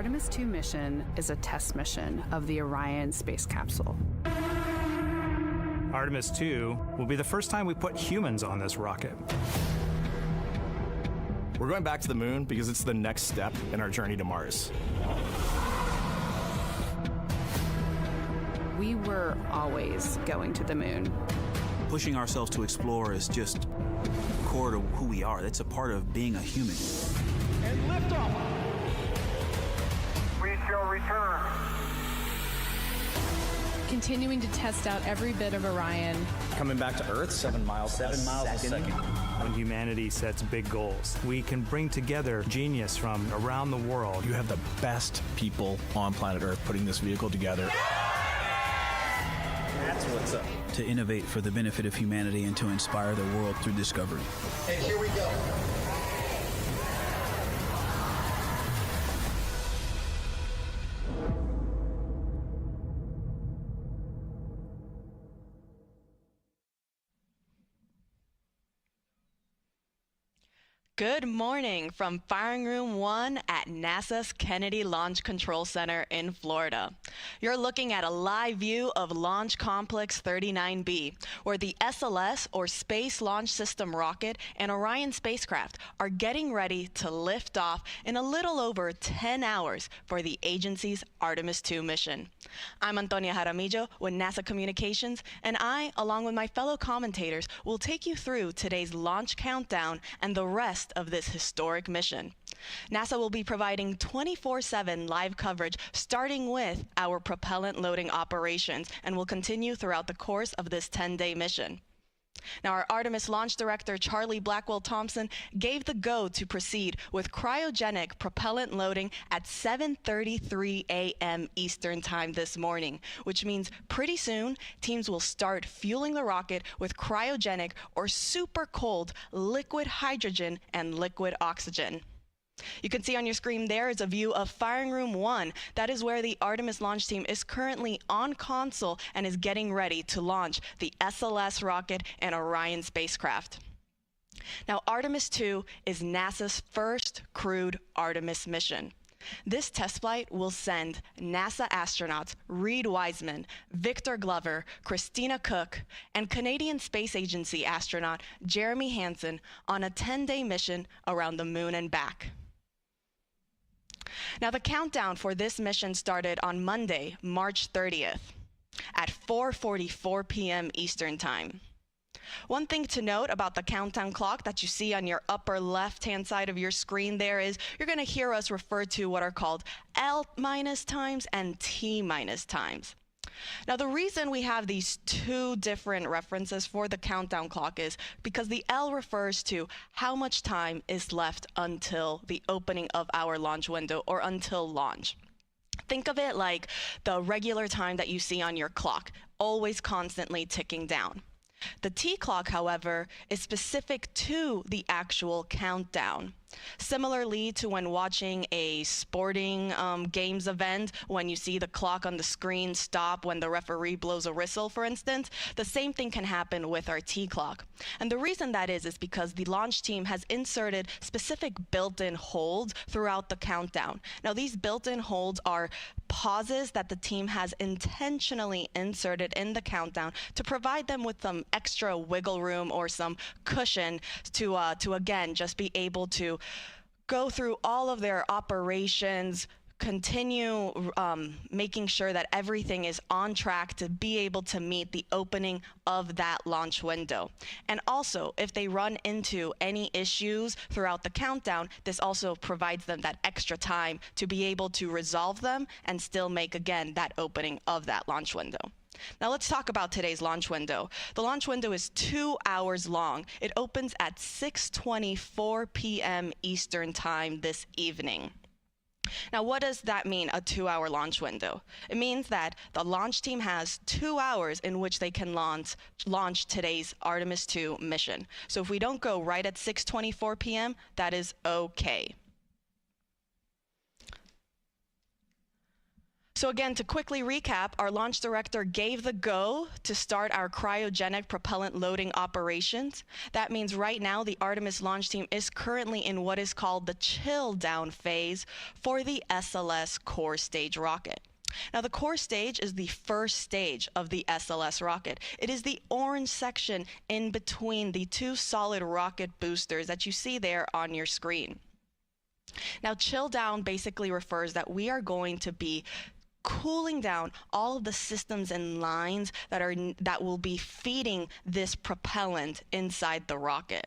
Artemis II mission is a test mission of the Orion space capsule. Artemis II will be the first time we put humans on this rocket. We're going back to the moon because it's the next step in our journey to Mars. We were always going to the moon. Pushing ourselves to explore is just core to who we are. That's a part of being a human. And liftoff. We shall return. Continuing to test out every bit of Orion. Coming back to Earth, 7 miles a second. When humanity sets big goals, we can bring together genius from around the world. You have the best people on planet Earth putting this vehicle together. That's what's up. To innovate for the benefit of humanity and to inspire the world through discovery. And here we go. Good morning from Firing Room 1 at NASA's Kennedy Launch Control Center in Florida. You're looking at a live view of Launch Complex 39B, where the SLS, or Space Launch System rocket, and Orion spacecraft are getting ready to lift off in a little over 10 hours for the agency's Artemis II mission. I'm Antonia Jaramillo with NASA Communications, and I, along with my fellow commentators, will take you through today's launch countdown and the rest of this historic mission. NASA will be providing 24/7 live coverage starting with our propellant loading operations and will continue throughout the course of this 10-day mission. Now, our Artemis launch director, Charlie Blackwell Thompson, gave the go to proceed with cryogenic propellant loading at 7:33 a.m. Eastern Time this morning, which means pretty soon teams will start fueling the rocket with cryogenic or super cold liquid hydrogen and liquid oxygen. You can see on your screen there is a view of Firing Room 1. That is where the Artemis launch team is currently on console and is getting ready to launch the SLS rocket and Orion spacecraft. Now, Artemis II is NASA's first crewed Artemis mission. This test flight will send NASA astronauts Reed Wiseman, Victor Glover, Christina Cook, and Canadian Space Agency astronaut Jeremy Hansen on a 10-day mission around the moon and back. Now, the countdown for this mission started on Monday, March 30th at 4:44 p.m. Eastern Time. One thing to note about the countdown clock that you see on your upper left-hand side of your screen there is you're going to hear us refer to what are called L- times and T- times. Now, the reason we have these two different references for the countdown clock is because the L refers to how much time is left until the opening of our launch window or until launch. Think of it like the regular time that you see on your clock, always constantly ticking down. The T clock, however, is specific to the actual countdown. Similarly to when watching a sporting games event, when you see the clock on the screen stop when the referee blows a whistle, for instance, the same thing can happen with our T clock. And the reason that is because the launch team has inserted specific built-in holds throughout the countdown. Now, these built-in holds are pauses that the team has intentionally inserted in the countdown to provide them with some extra wiggle room or some cushion to again just be able to go through all of their operations, continue making sure that everything is on track to be able to meet the opening of that launch window. And also, if they run into any issues throughout the countdown, this also provides them that extra time to be able to resolve them and still make, again, that opening of that launch window. Now let's talk about today's launch window. The launch window is 2 hours long. It opens at 6:24 p.m. Eastern Time this evening. Now, what does that mean, a 2-hour launch window? It means that the launch team has 2 hours in which they can launch today's Artemis II mission. So if we don't go right at 6:24 p.m., that is okay. So again, to quickly recap, our launch director gave the go to start our cryogenic propellant loading operations. That means right now the Artemis launch team is currently in what is called the chill down phase for the SLS core stage rocket. Now the core stage is the first stage of the SLS rocket. It is the orange section in between the two solid rocket boosters that you see there on your screen. Now chill down basically refers that we are going to be cooling down all of the systems and lines that will be feeding this propellant inside the rocket.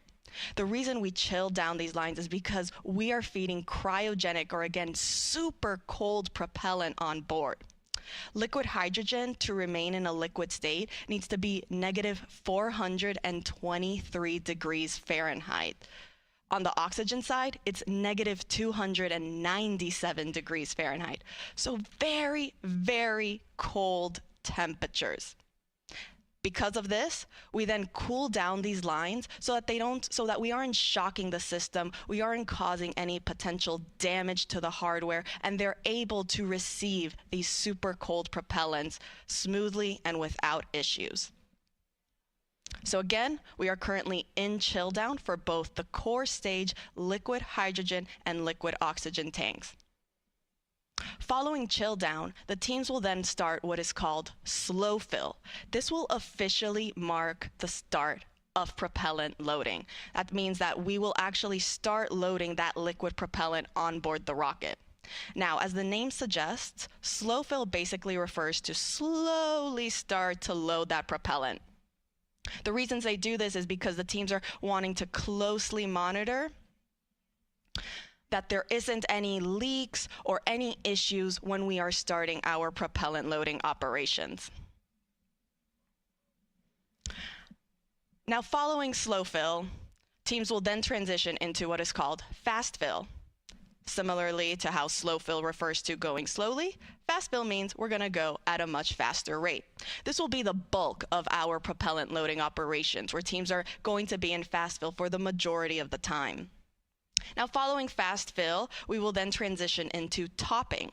The reason we chill down these lines is because we are feeding cryogenic, or again, super cold propellant on board. Liquid hydrogen, to remain in a liquid state, needs to be negative 423 degrees Fahrenheit. On the oxygen side, it's negative 297 degrees Fahrenheit. So very, very cold temperatures. Because of this, we then cool down these lines so that we aren't shocking the system, we aren't causing any potential damage to the hardware, and they're able to receive these super cold propellants smoothly and without issues. So again, we are currently in chill down for both the core stage liquid hydrogen and liquid oxygen tanks. Following chill down, the teams will then start what is called slow fill. This will officially mark the start of propellant loading. That means that we will actually start loading that liquid propellant on board the rocket. Now, as the name suggests, slow fill basically refers to slowly start to load that propellant. The reasons they do this is because the teams are wanting to closely monitor that there isn't any leaks or any issues when we are starting our propellant loading operations. Now, following slow fill, teams will then transition into what is called fast fill. Similarly to how slow fill refers to going slowly, fast fill means we're going to go at a much faster rate. This will be the bulk of our propellant loading operations, where teams are going to be in fast fill for the majority of the time. Now, following fast fill, we will then transition into topping.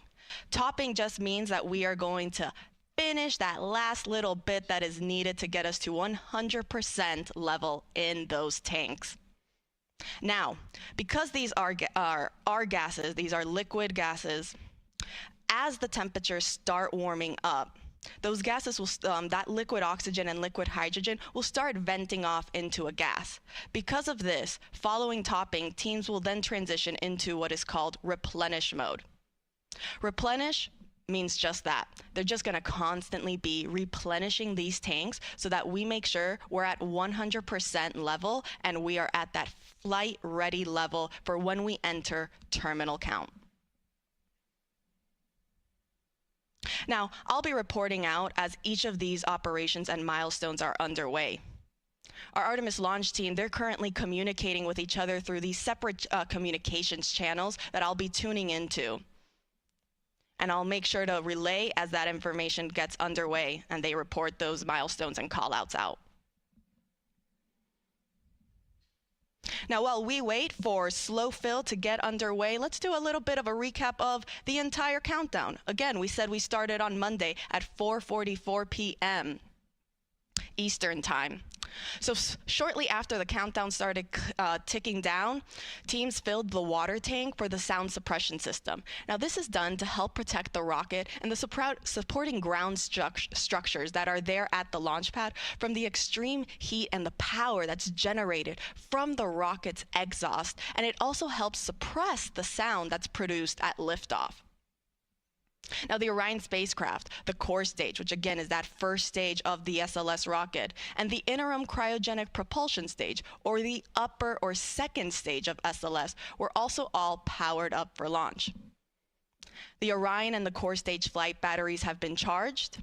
Topping just means that we are going to finish that last little bit that is needed to get us to 100% level in those tanks. Now, because these are gases, these are liquid gases, as the temperatures start warming up, those gases will, that liquid oxygen and liquid hydrogen will start venting off into a gas. Because of this, following topping, teams will then transition into what is called replenish mode. Replenish means just that. They're just going to constantly be replenishing these tanks so that we make sure we're at 100% level and we are at that flight ready level for when we enter terminal count. Now, I'll be reporting out as each of these operations and milestones are underway. Our Artemis launch team, they're currently communicating with each other through these separate communications channels that I'll be tuning into. And I'll make sure to relay as that information gets underway and they report those milestones and call-outs out. Now, while we wait for slow fill to get underway, let's do a little bit of a recap of the entire countdown. Again, we said we started on Monday at 4:44 p.m. Eastern Time. So shortly after the countdown started ticking down, teams filled the water tank for the sound suppression system. Now, this is done to help protect the rocket and the supporting ground structures that are there at the launch pad from the extreme heat and the power that's generated from the rocket's exhaust. And it also helps suppress the sound that's produced at liftoff. Now, the Orion spacecraft, the core stage, which again is that first stage of the SLS rocket, and the interim cryogenic propulsion stage, or the upper or second stage of SLS, were also all powered up for launch. The Orion and the core stage flight batteries have been charged.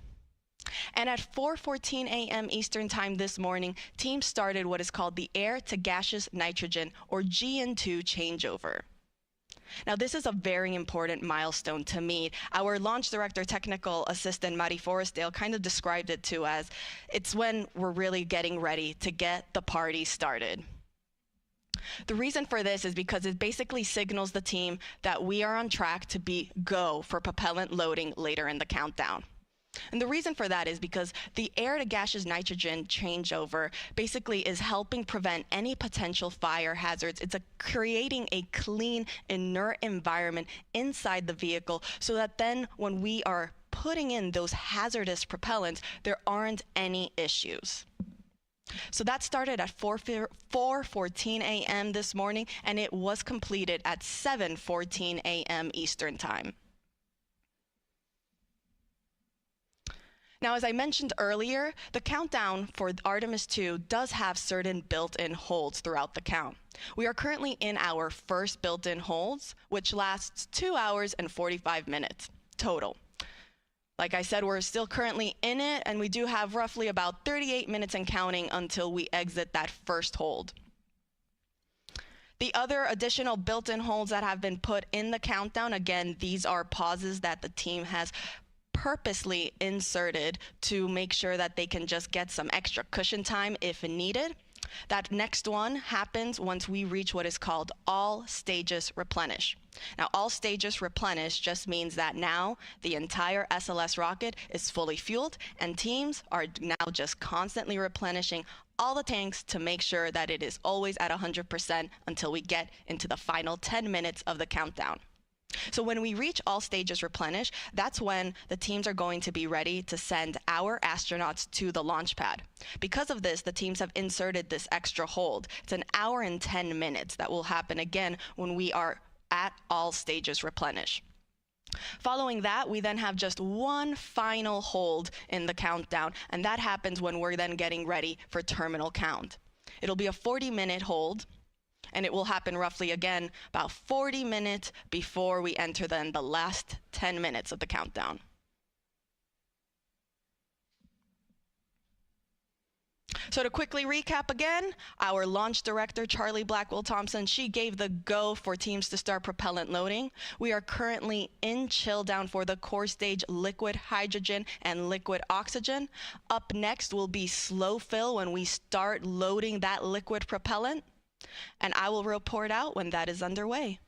And at 4:14 a.m. Eastern Time this morning, teams started what is called the air to gaseous nitrogen, or GN2 changeover. Now, this is a very important milestone to meet. Our launch director, technical assistant, Mari Forestdale, kind of described it to as it's when we're really getting ready to get the party started. The reason for this is because it basically signals the team that we are on track to be go for propellant loading later in the countdown. And the reason for that is because the air to gaseous nitrogen changeover basically is helping prevent any potential fire hazards. It's creating a clean, inert environment inside the vehicle so that then when we are putting in those hazardous propellants, there aren't any issues. So that started at 4:14 a.m. this morning, and it was completed at 7:14 a.m. Eastern Time. Now, as I mentioned earlier, the countdown for Artemis II does have certain built-in holds throughout the count. We are currently in our first built-in holds, which lasts 2 hours and 45 minutes total. Like I said, we're still currently in it, and we do have roughly about 38 minutes and counting until we exit that first hold. The other additional built-in holds that have been put in the countdown, again, these are pauses that the team has purposely inserted to make sure that they can just get some extra cushion time if needed. That next one happens once we reach what is called all stages replenish. Now, all stages replenish just means that now the entire SLS rocket is fully fueled and teams are now just constantly replenishing all the tanks to make sure that it is always at 100% until we get into the final 10 minutes of the countdown. So when we reach all stages replenish, that's when the teams are going to be ready to send our astronauts to the launch pad. Because of this, the teams have inserted this extra hold. It's an hour and 10 minutes that will happen again when we are at all stages replenish. Following that, we then have just one final hold in the countdown, and that happens when we're then getting ready for terminal count. It'll be a 40-minute hold, and it will happen roughly again about 40 minutes before we enter then the last 10 minutes of the countdown. So to quickly recap again, our launch director, Charlie Blackwell Thompson, she gave the go for teams to start propellant loading. We are currently in chill down for the core stage liquid hydrogen and liquid oxygen. Up next will be slow fill when we start loading that liquid propellant. And I will report out when that is underway.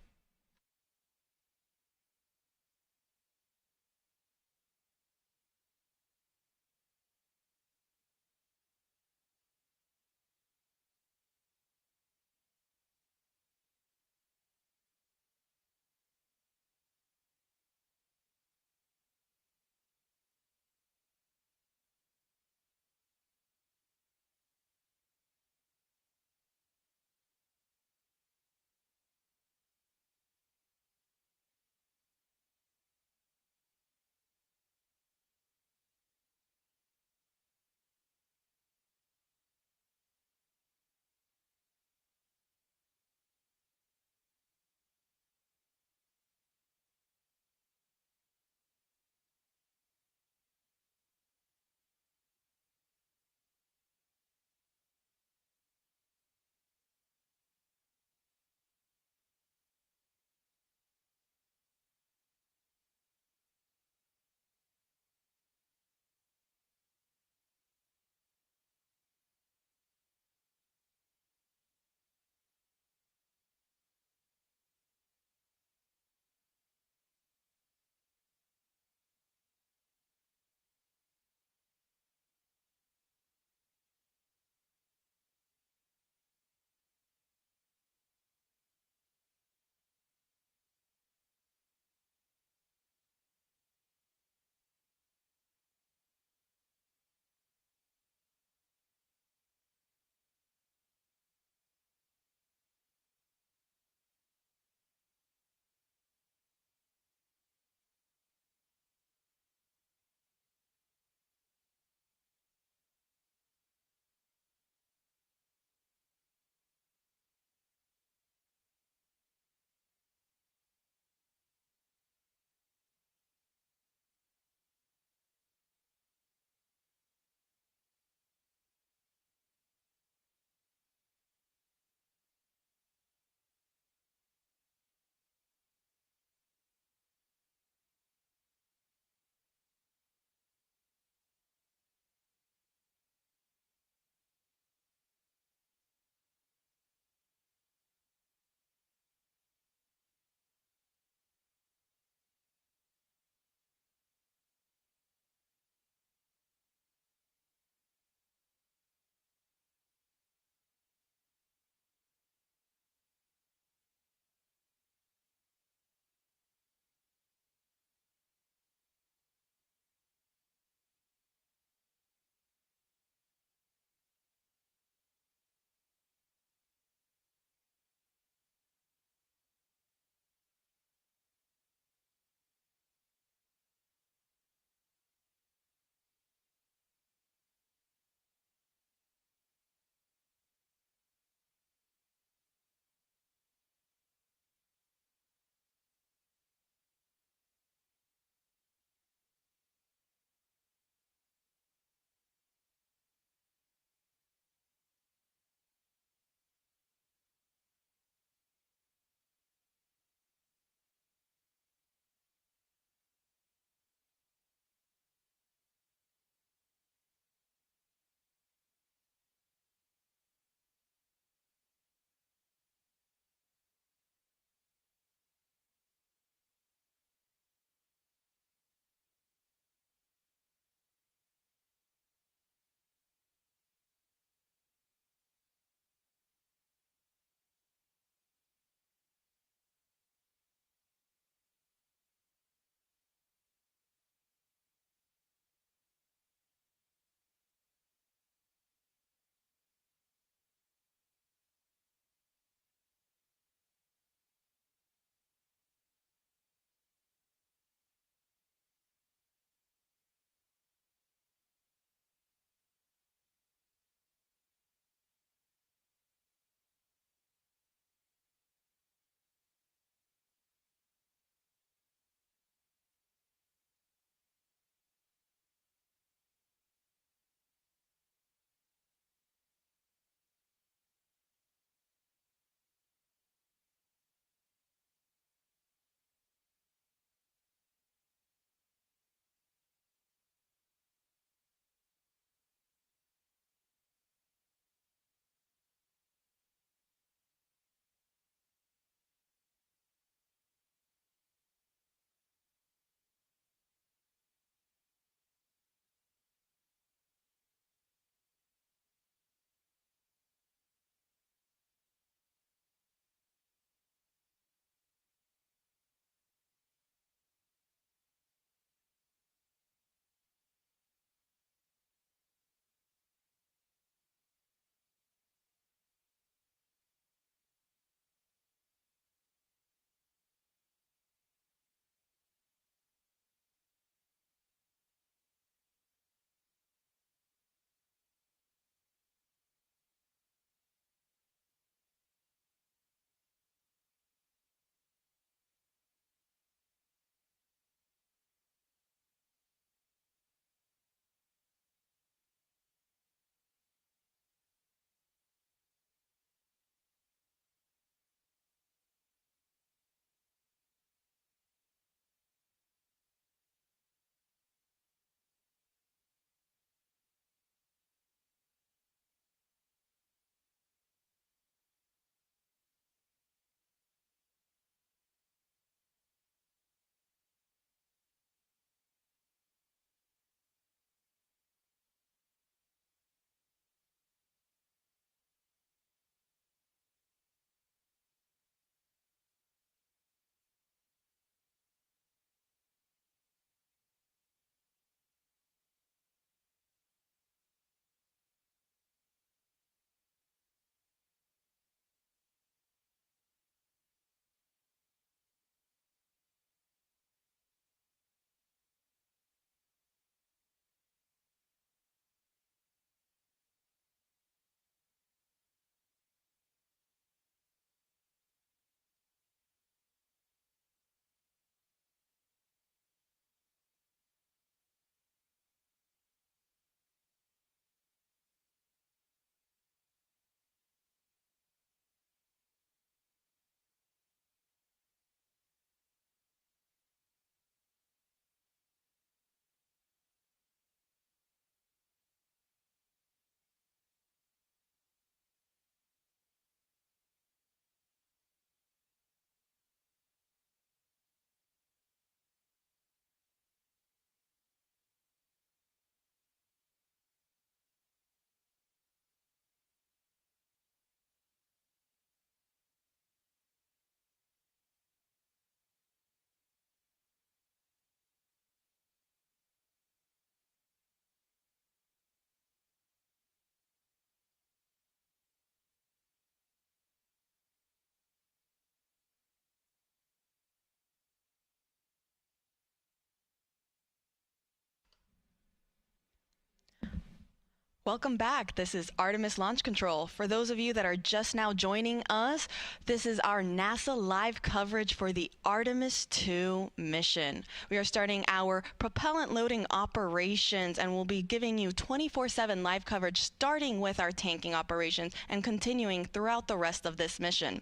Welcome back. This is Artemis Launch Control. For those of you that are just now joining us, this is our NASA live coverage for the Artemis II mission. We are starting our propellant loading operations, and we'll be giving you 24/7 live coverage starting with our tanking operations and continuing throughout the rest of this mission.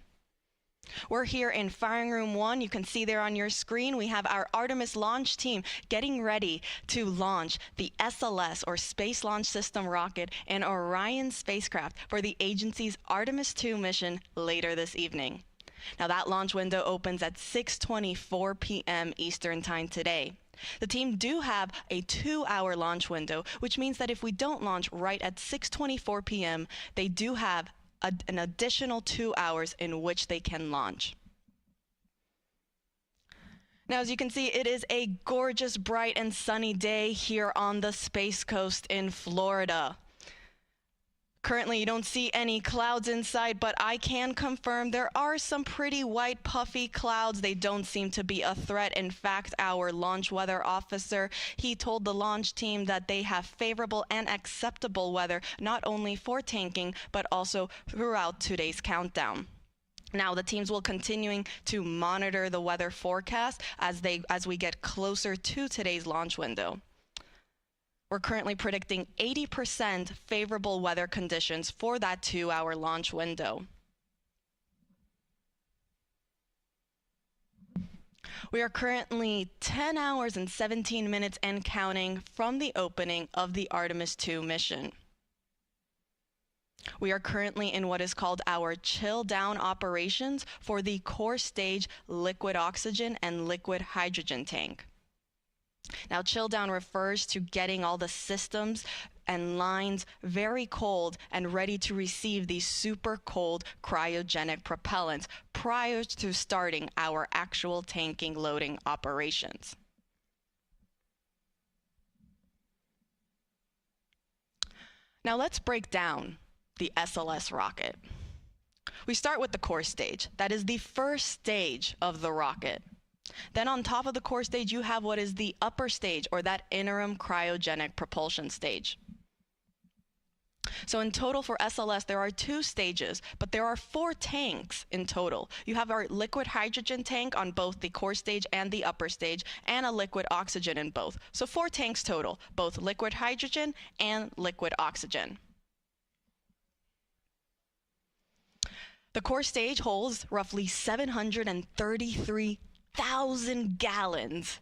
We're here in Firing Room 1. You can see there on your screen, we have our Artemis launch team getting ready to launch the SLS, or Space Launch System rocket, and Orion spacecraft for the agency's Artemis II mission later this evening. Now that launch window opens at 6:24 p.m. Eastern Time today. The team do have a 2-hour launch window, which means that if we don't launch right at 6:24 p.m., they do have an additional 2 hours in which they can launch. Now, as you can see, it is a gorgeous, bright, and sunny day here on the Space Coast in Florida. Currently, you don't see any clouds inside, but I can confirm there are some pretty white, puffy clouds. They don't seem to be a threat. In fact, our launch weather officer, he told the launch team that they have favorable and acceptable weather, not only for tanking, but also throughout today's countdown. Now, the teams will continuing to monitor the weather forecast as we get closer to today's launch window. We're currently predicting 80% favorable weather conditions for that 2-hour launch window. We are currently 10 hours and 17 minutes and counting from the opening of the Artemis II mission. We are currently in what is called our chill down operations for the core stage liquid oxygen and liquid hydrogen tank. Now, chill down refers to getting all the systems and lines very cold and ready to receive these super cold cryogenic propellants prior to starting our actual tanking loading operations. Now, let's break down the SLS rocket. We start with the core stage. That is the first stage of the rocket. Then on top of the core stage, you have what is the upper stage, or that interim cryogenic propulsion stage. So in total for SLS, there are 2 stages, but there are 4 tanks in total. You have our liquid hydrogen tank on both the core stage and the upper stage, and a liquid oxygen in both. So 4 tanks total, both liquid hydrogen and liquid oxygen. The core stage holds roughly 733,000 gallons.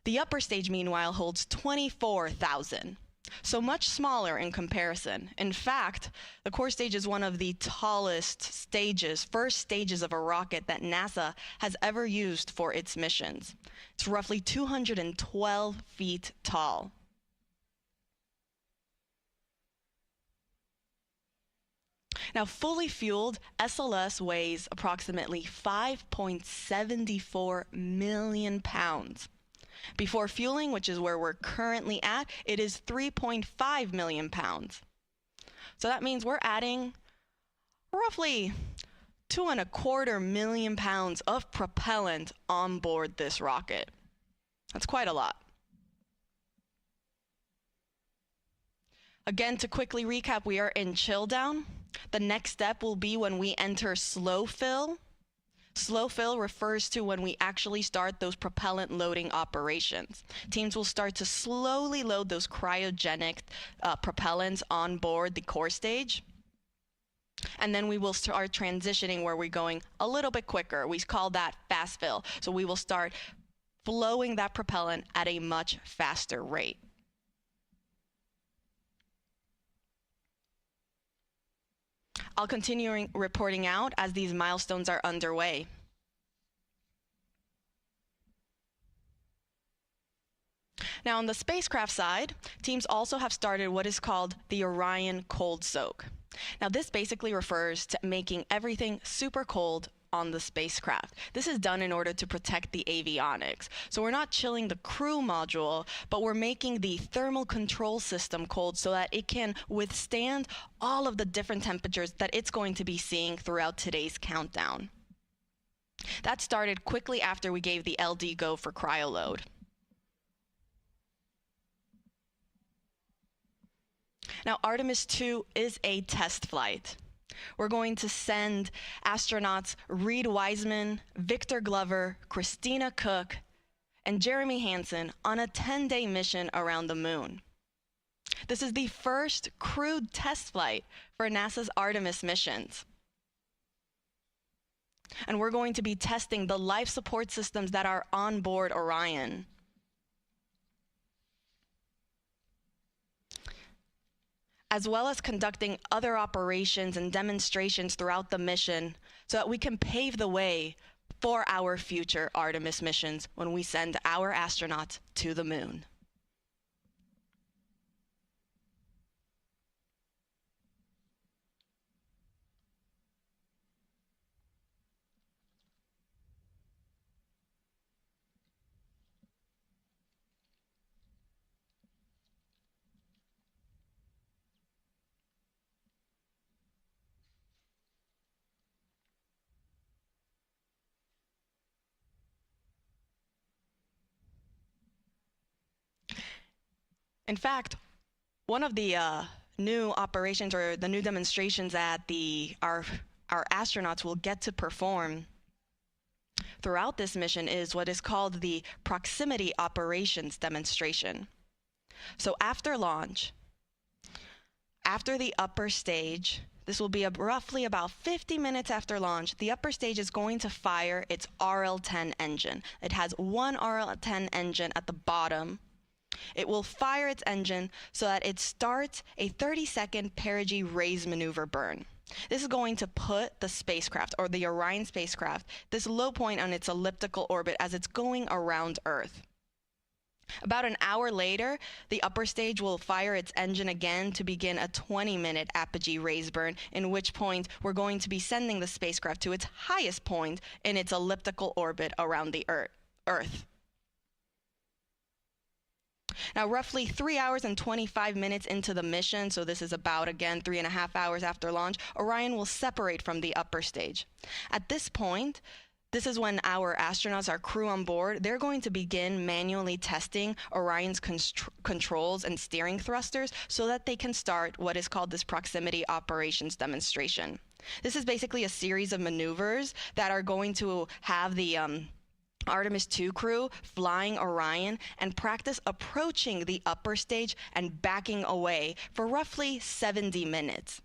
The upper stage, meanwhile, holds 24,000, so much smaller in comparison. In fact, the core stage is one of the tallest stages, first stages of a rocket that NASA has ever used for its missions. It's roughly 212 feet tall. Now, fully fueled, SLS weighs approximately 5.74 million pounds. Before fueling, which is where we're currently at, it is 3.5 million pounds. So that means we're adding roughly 2.25 million pounds of propellant on board this rocket. That's quite a lot. Again, to quickly recap, we are in chill down. The next step will be when we enter slow fill. Slow fill refers to when we actually start those propellant loading operations. Teams will start to slowly load those cryogenic propellants on board the core stage. And then we will start transitioning where we're going a little bit quicker. We call that fast fill. So we will start flowing that propellant at a much faster rate. I'll continue reporting out as these milestones are underway. Now, on the spacecraft side, teams also have started what is called the Orion cold soak. Now, this basically refers to making everything super cold on the spacecraft. This is done in order to protect the avionics. So we're not chilling the crew module, but we're making the thermal control system cold so that it can withstand all of the different temperatures that it's going to be seeing throughout today's countdown. That started quickly after we gave the LD go for cryoload. Now, Artemis II is a test flight. We're going to send astronauts Reed Wiseman, Victor Glover, Christina Cook, and Jeremy Hansen on a 10-day mission around the moon. This is the first crewed test flight for NASA's Artemis missions. And we're going to be testing the life support systems that are on board Orion. As well as conducting other operations and demonstrations throughout the mission so that we can pave the way for our future Artemis missions when we send our astronauts to the moon. In fact, one of the new operations or the new demonstrations that our astronauts will get to perform throughout this mission is what is called the proximity operations demonstration. So after launch, after the upper stage, this will be roughly about 50 minutes after launch, the upper stage is going to fire its RL-10 engine. It has one RL-10 engine at the bottom. It will fire its engine so that it starts a 30-second perigee raise maneuver burn. This is going to put the spacecraft, or the Orion spacecraft, this low point on its elliptical orbit as it's going around Earth. About an hour later, the upper stage will fire its engine again to begin a 20-minute apogee raise burn, in which point we're going to be sending the spacecraft to its highest point in its elliptical orbit around the Earth. Now, roughly 3 hours and 25 minutes into the mission, so this is about, again, 3.5 hours after launch, Orion will separate from the upper stage. At this point, this is when our astronauts, our crew on board, they're going to begin manually testing Orion's controls and steering thrusters so that they can start what is called this proximity operations demonstration. This is basically a series of maneuvers that are going to have the Artemis II crew flying Orion and practice approaching the upper stage and backing away for roughly 70 minutes.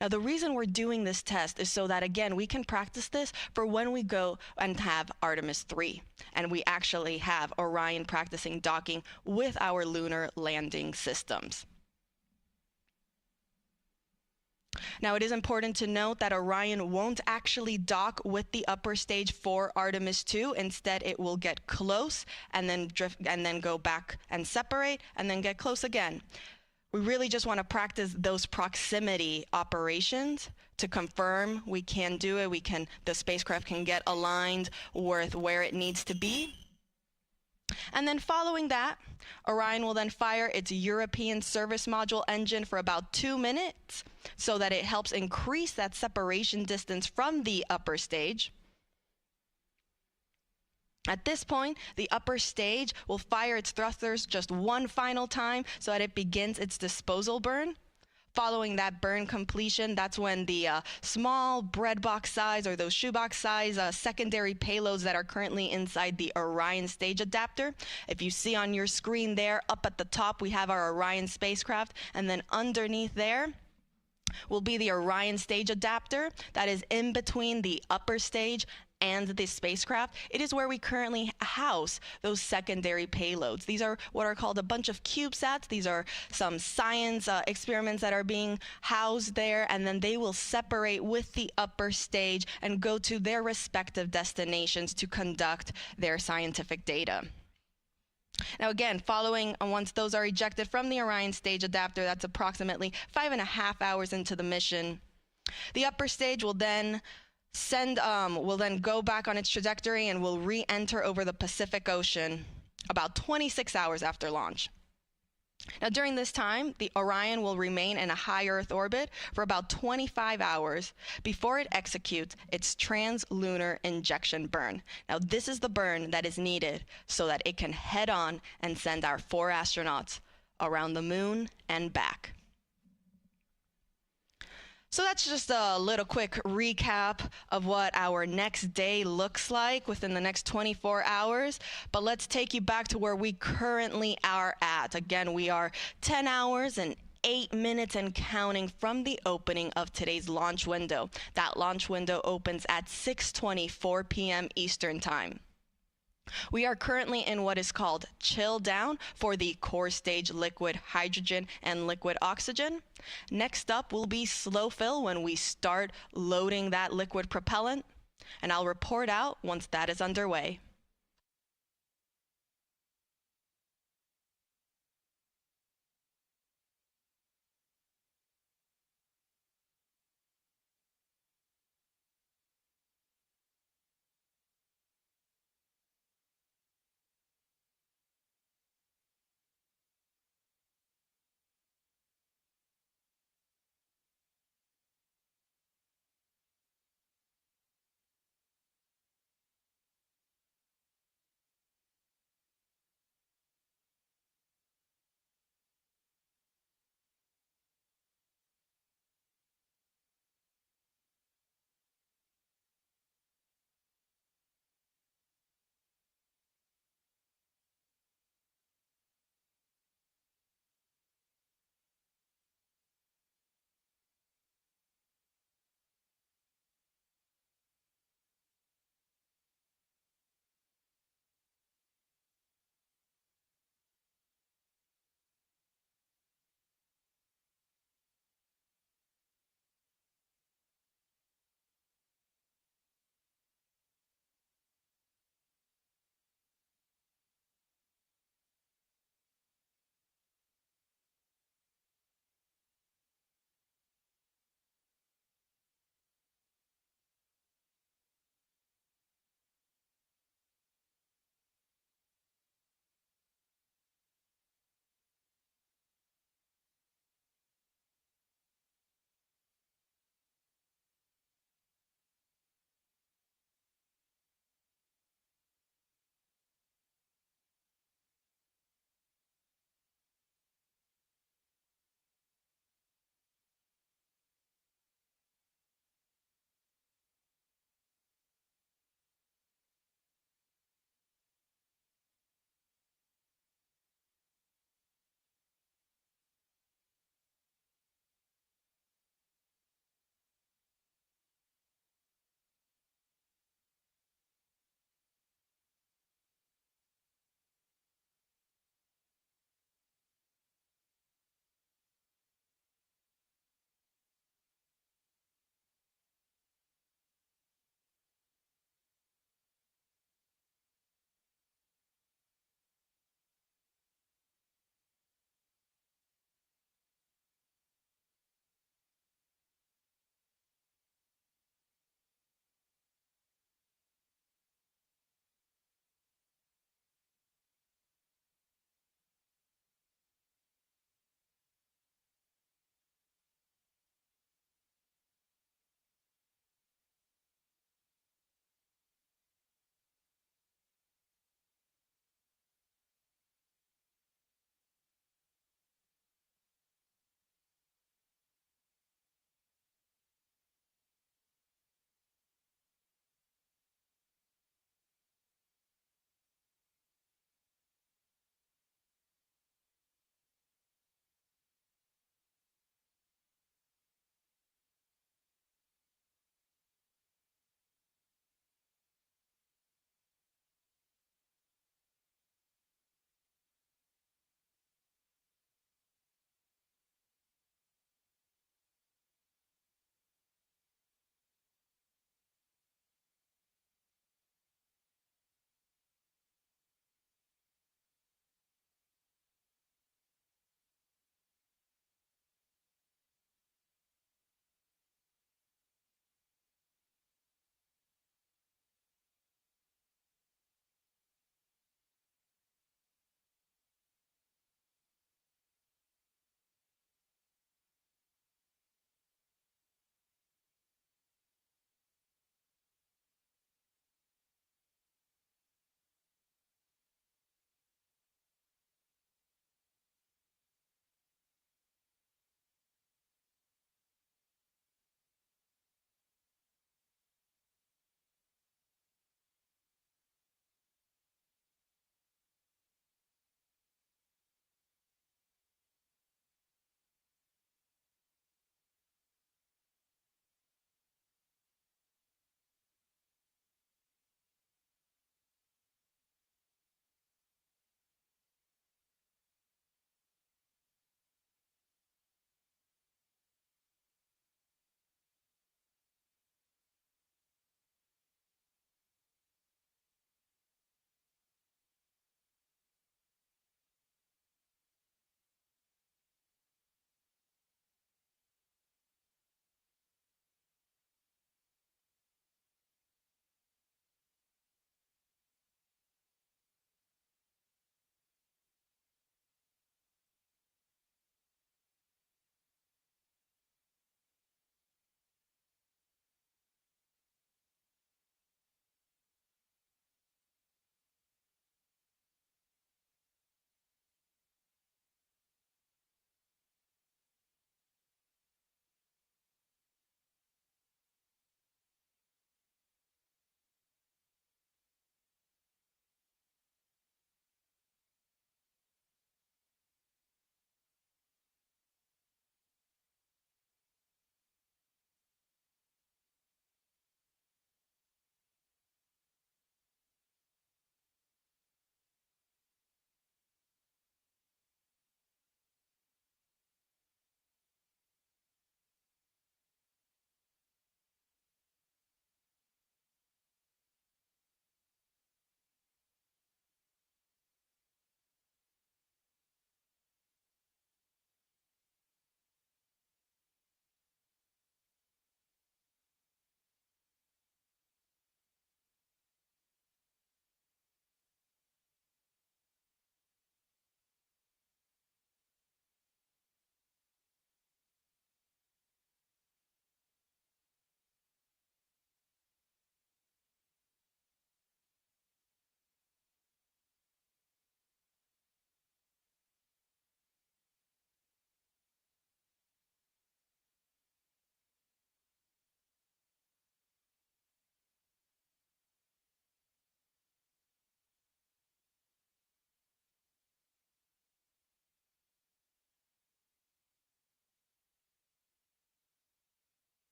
Now, the reason we're doing this test is so that, again, we can practice this for when we go and have Artemis III, and we actually have Orion practicing docking with our lunar landing systems. Now, it is important to note that Orion won't actually dock with the upper stage for Artemis II. Instead, it will get close and then drift and then go back and separate and then get close again. We really just want to practice those proximity operations to confirm we can do it. The spacecraft can get aligned with where it needs to be. And then following that, Orion will then fire its European service module engine for about 2 minutes so that it helps increase that separation distance from the upper stage. At this point, the upper stage will fire its thrusters just one final time so that it begins its disposal burn. Following that burn completion, that's when the small bread box size or those shoebox size secondary payloads that are currently inside the Orion stage adapter. If you see on your screen there, up at the top, we have our Orion spacecraft, and then underneath there will be the Orion stage adapter that is in between the upper stage and the spacecraft. It is where we currently house those secondary payloads. These are what are called a bunch of CubeSats. These are some science experiments that are being housed there, and then they will separate with the upper stage and go to their respective destinations to conduct their scientific data. Now again, once those are ejected from the Orion stage adapter, that's approximately 5.5 hours into the mission. The upper stage will then go back on its trajectory and will re-enter over the Pacific Ocean about 26 hours after launch. Now, during this time, the Orion will remain in a high Earth orbit for about 25 hours before it executes its translunar injection burn. Now, this is the burn that is needed so that it can head on and send our 4 astronauts around the moon and back. So that's just a little quick recap of what our next day looks like within the next 24 hours. But let's take you back to where we currently are at. Again, we are 10 hours and 8 minutes and counting from the opening of today's launch window. That launch window opens at 6:24 p.m. Eastern Time. We are currently in what is called chill down for the core stage liquid hydrogen and liquid oxygen. Next up will be slow fill when we start loading that liquid propellant, and I'll report out once that is underway.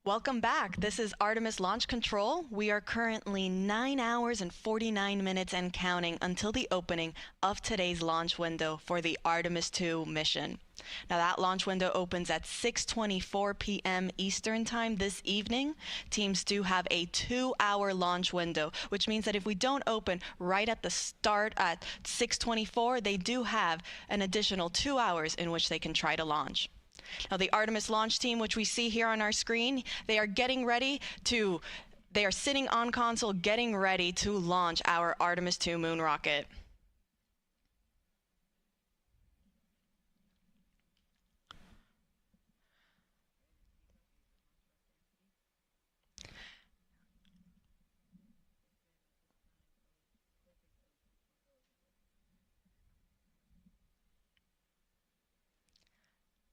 Welcome back. This is Artemis Launch Control. We are currently 9 hours and 49 minutes and counting until the opening of today's launch window for the Artemis II mission. Now that launch window opens at 6:24 p.m. Eastern Time this evening. Teams do have a 2-hour launch window, which means that if we don't open right at the start at 6:24, they do have an additional 2 hours in which they can try to launch. Now, the Artemis launch team, which we see here on our screen, they are sitting on console getting ready to launch our Artemis II moon rocket.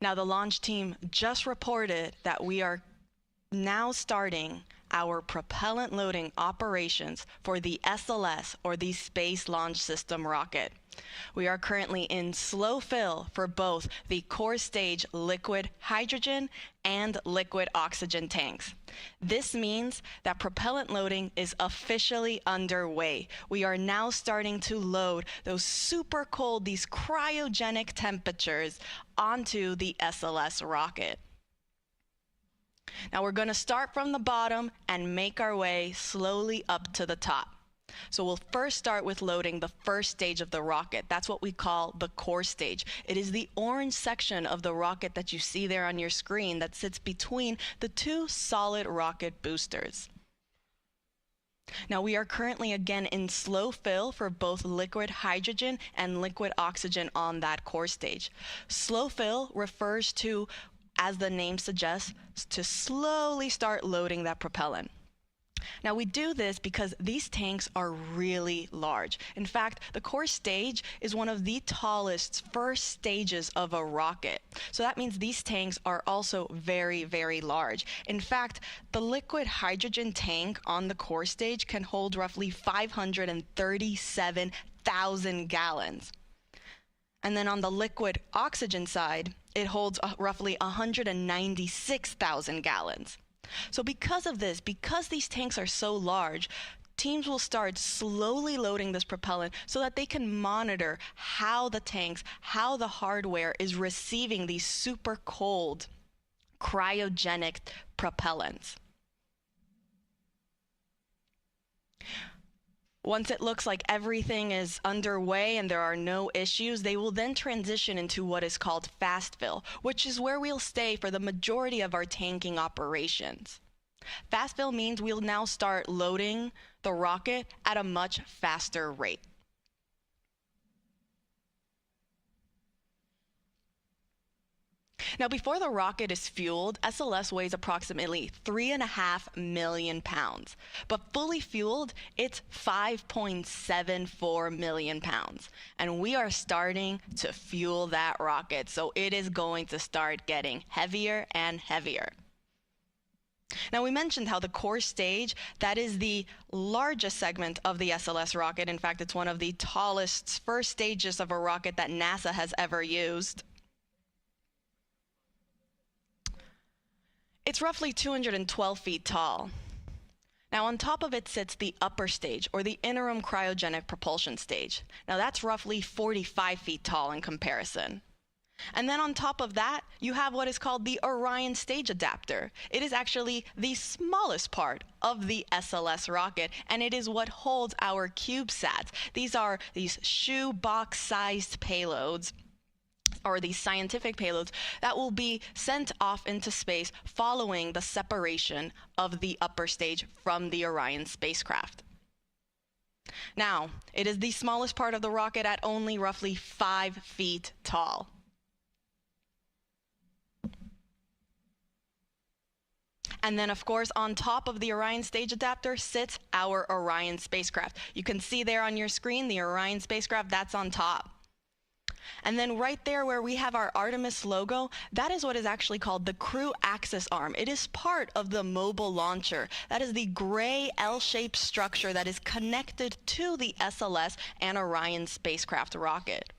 Now, the launch team just reported that we are now starting our propellant loading operations for the SLS, or the Space Launch System rocket. We are currently in slow fill for both the core stage liquid hydrogen and liquid oxygen tanks. This means that propellant loading is officially underway. We are now starting to load those super cold, these cryogenic temperatures onto the SLS rocket. Now we're going to start from the bottom and make our way slowly up to the top. So we'll first start with loading the first stage of the rocket. That's what we call the core stage. It is the orange section of the rocket that you see there on your screen that sits between the two solid rocket boosters. Now we are currently again in slow fill for both liquid hydrogen and liquid oxygen on that core stage. Slow fill refers to, as the name suggests, to slowly start loading that propellant. Now we do this because these tanks are really large. In fact, the core stage is one of the tallest first stages of a rocket. So that means these tanks are also very, very large. In fact, the liquid hydrogen tank on the core stage can hold roughly 537,000 gallons. And then on the liquid oxygen side, it holds roughly 196,000 gallons. So because of this, because these tanks are so large, teams will start slowly loading this propellant so that they can monitor how the tanks, how the hardware is receiving these super cold cryogenic propellants. Once it looks like everything is underway and there are no issues, they will then transition into what is called fast fill, which is where we'll stay for the majority of our tanking operations. Fast fill means we'll now start loading the rocket at a much faster rate. Now, before the rocket is fueled, SLS weighs approximately 3.5 million pounds. But fully fueled, it's 5.74 million pounds. And we are starting to fuel that rocket, so it is going to start getting heavier and heavier. Now, we mentioned how the core stage, that is the largest segment of the SLS rocket. In fact, it's one of the tallest first stages of a rocket that NASA has ever used. It's roughly 212 feet tall. Now, on top of it sits the upper stage, or the interim cryogenic propulsion stage. Now, that's roughly 45 feet tall in comparison. And then on top of that, you have what is called the Orion stage adapter. It is actually the smallest part of the SLS rocket, and it is what holds our CubeSats. These are these shoebox-sized payloads, or these scientific payloads that will be sent off into space following the separation of the upper stage from the Orion spacecraft. Now, it is the smallest part of the rocket at only roughly 5 feet tall. And then, of course, on top of the Orion stage adapter sits our Orion spacecraft. You can see there on your screen the Orion spacecraft, that's on top. And then right there where we have our Artemis logo, that is what is actually called the crew access arm. It is part of the mobile launcher. That is the gray L-shaped structure that is connected to the SLS and Orion spacecraft rocket.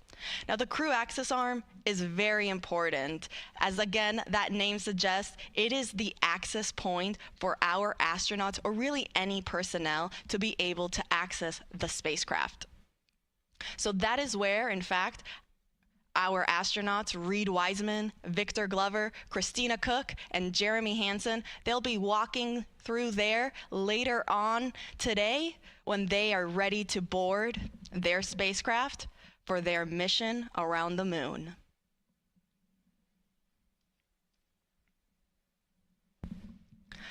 Now, the crew access arm is very important, as again, that name suggests, it is the access point for our astronauts, or really any personnel, to be able to access the spacecraft. So that is where, in fact, our astronauts, Reed Wiseman, Victor Glover, Christina Cook, and Jeremy Hansen, they'll be walking through there later on today when they are ready to board their spacecraft for their mission around the moon.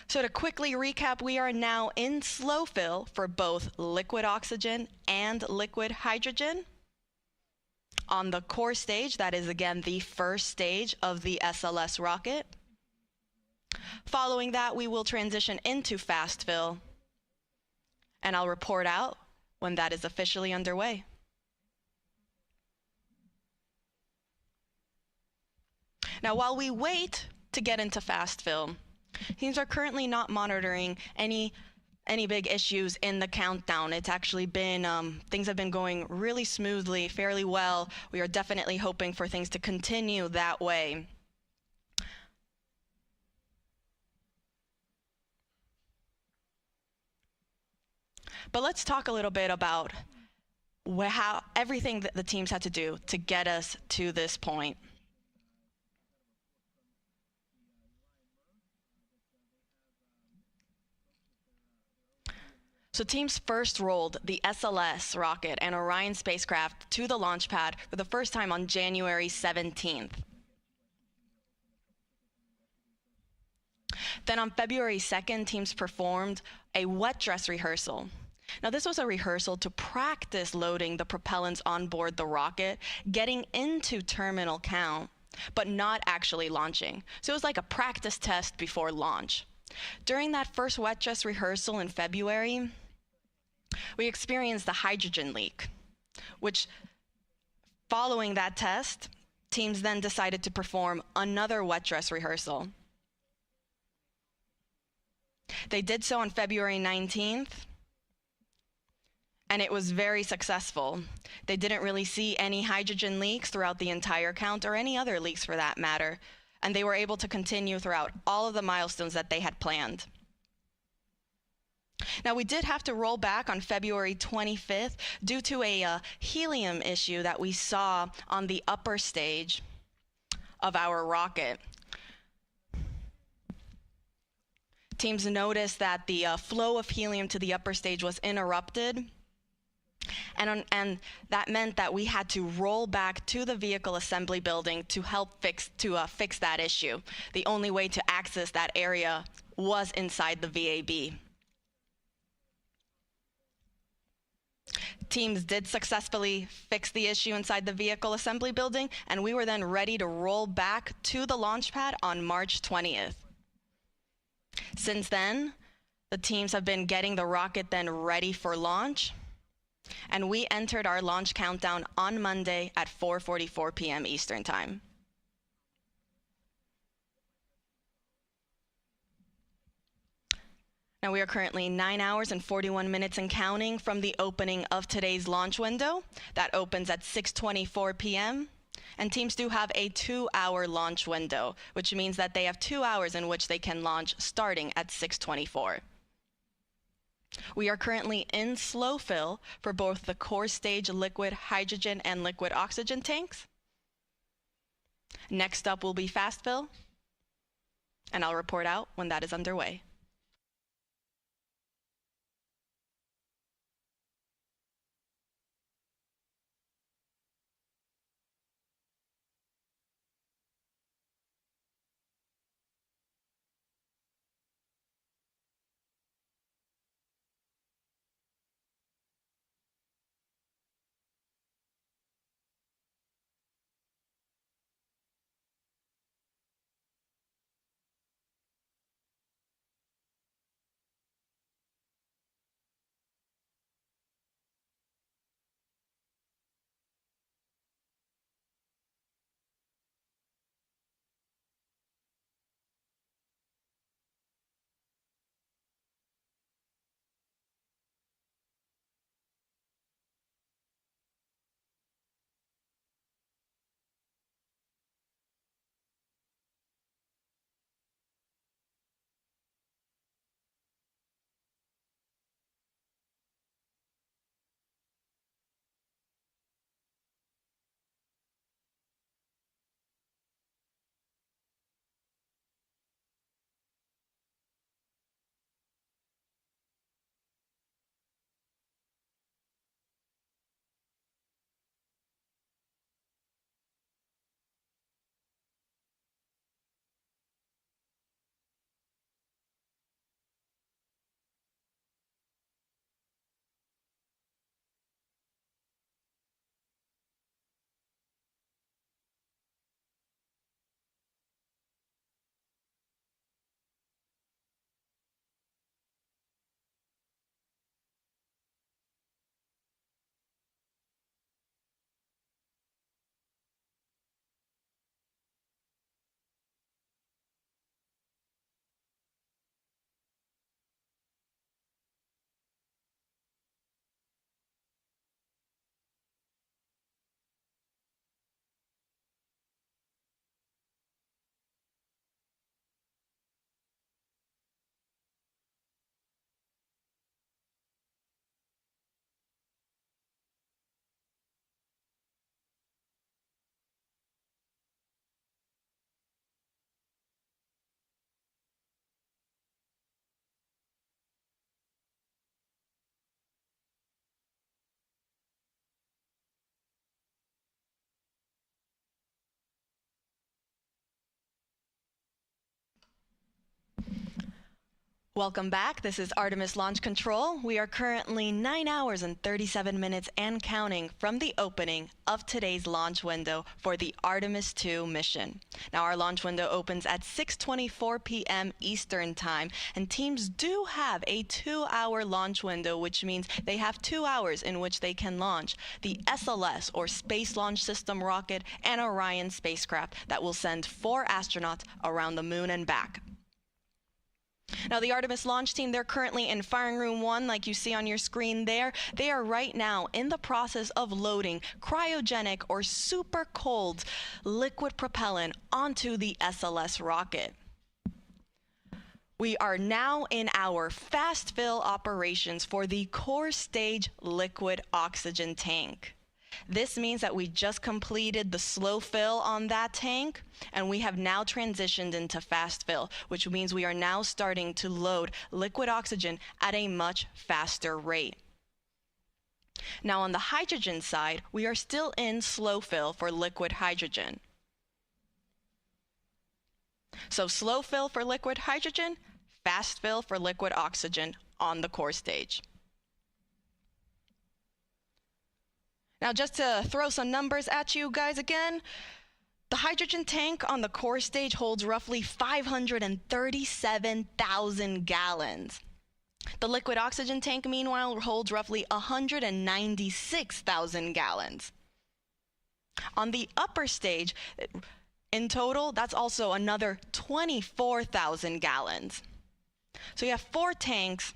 So to quickly recap, we are now in slow fill for both liquid oxygen and liquid hydrogen. On the core stage, that is again the first stage of the SLS rocket. Following that, we will transition into fast fill, and I'll report out when that is officially underway. Now, while we wait to get into fast fill, teams are currently not monitoring any big issues in the countdown. It's actually been, things have been going really smoothly, fairly well. We are definitely hoping for things to continue that way. But let's talk a little bit about how everything that the teams had to do to get us to this point. So teams first rolled the SLS rocket and Orion spacecraft to the launch pad for the first time on January 17th. Then on February 2nd, teams performed a wet dress rehearsal. Now, this was a rehearsal to practice loading the propellants on board the rocket, getting into terminal count, but not actually launching. So it was like a practice test before launch. During that first wet dress rehearsal in February, we experienced the hydrogen leak, which, following that test, teams then decided to perform another wet dress rehearsal. They did so on February 19th, and it was very successful. They didn't really see any hydrogen leaks throughout the entire count, or any other leaks for that matter, and they were able to continue throughout all of the milestones that they had planned. Now, we did have to roll back on February 25th due to a helium issue that we saw on the upper stage of our rocket. Teams noticed that the flow of helium to the upper stage was interrupted, and that meant that we had to roll back to the vehicle assembly building to help fix that issue. The only way to access that area was inside the VAB. Teams did successfully fix the issue inside the vehicle assembly building, and we were then ready to roll back to the launch pad on March 20th. Since then, the teams have been getting the rocket then ready for launch, and we entered our launch countdown on Monday at 4:44 p.m. Eastern Time. Now, we are currently 9 hours and 41 minutes and counting from the opening of today's launch window. That opens at 6:24 p.m. And teams do have a 2-hour launch window, which means that they have 2 hours in which they can launch starting at 6:24. We are currently in slow fill for both the core stage liquid hydrogen and liquid oxygen tanks. Next up will be fast fill, and I'll report out when that is underway. Welcome back. This is Artemis Launch Control. We are currently 9 hours and 37 minutes and counting from the opening of today's launch window for the Artemis II mission. Now, our launch window opens at 6:24 p.m. Eastern Time, and teams do have a 2-hour launch window, which means they have 2 hours in which they can launch the SLS, or Space Launch System rocket, and Orion spacecraft that will send 4 astronauts around the moon and back. Now, the Artemis launch team, they're currently in firing room 1, like you see on your screen there. They are right now in the process of loading cryogenic or super cold liquid propellant onto the SLS rocket. We are now in our fast fill operations for the core stage liquid oxygen tank. This means that we just completed the slow fill on that tank, and we have now transitioned into fast fill, which means we are now starting to load liquid oxygen at a much faster rate. Now, on the hydrogen side, we are still in slow fill for liquid hydrogen. So slow fill for liquid hydrogen, fast fill for liquid oxygen on the core stage. Now, just to throw some numbers at you guys again, the hydrogen tank on the core stage holds roughly 537,000 gallons. The liquid oxygen tank, meanwhile, holds roughly 196,000 gallons. On the upper stage, in total, that's also another 24,000 gallons. So you have 4 tanks,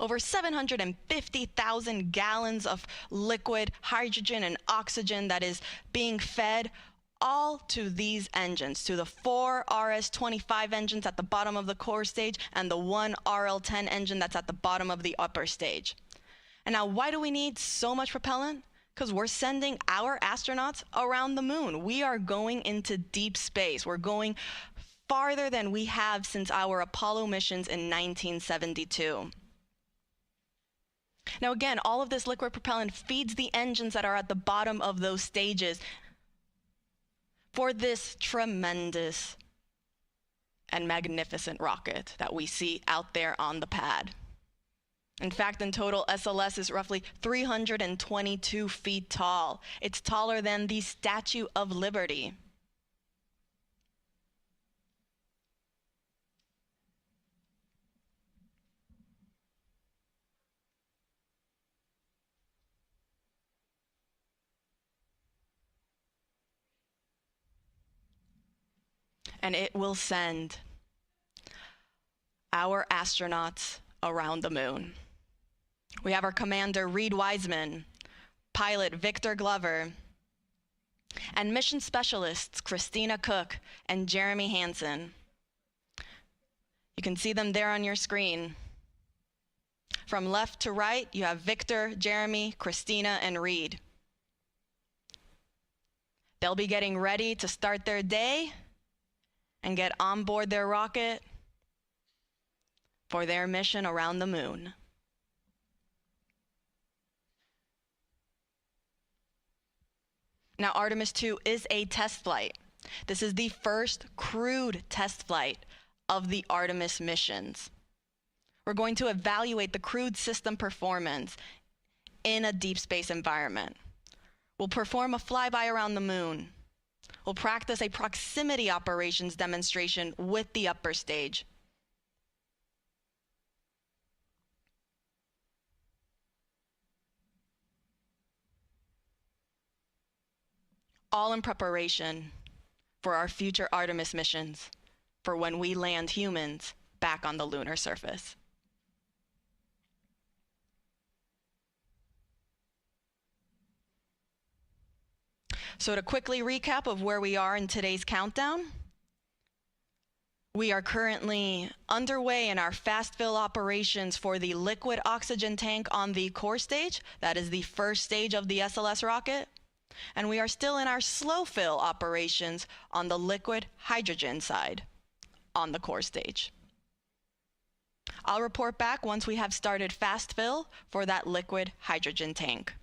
over 750,000 gallons of liquid hydrogen and oxygen that is being fed all to these engines, to the 4 RS-25 engines at the bottom of the core stage and the 1 RL-10 engine that's at the bottom of the upper stage. And now, why do we need so much propellant? Because we're sending our astronauts around the moon. We are going into deep space. We're going farther than we have since our Apollo missions in 1972. Now, again, all of this liquid propellant feeds the engines that are at the bottom of those stages for this tremendous and magnificent rocket that we see out there on the pad. In fact, in total, SLS is roughly 322 feet tall. It's taller than the Statue of Liberty. And it will send our astronauts around the moon. We have our commander, Reed Wiseman, pilot Victor Glover, and mission specialists, Christina Cook and Jeremy Hansen. You can see them there on your screen. From left to right, you have Victor, Jeremy, Christina, and Reed. They'll be getting ready to start their day and get on board their rocket for their mission around the moon. Now, Artemis II is a test flight. This is the first crewed test flight of the Artemis missions. We're going to evaluate the crewed system performance in a deep space environment. We'll perform a flyby around the moon. We'll practice a proximity operations demonstration with the upper stage. All in preparation for our future Artemis missions, for when we land humans back on the lunar surface. So to quickly recap of where we are in today's countdown, we are currently underway in our fast fill operations for the liquid oxygen tank on the core stage. That is the first stage of the SLS rocket. And we are still in our slow fill operations on the liquid hydrogen side on the core stage. I'll report back once we have started fast fill for that liquid hydrogen tank.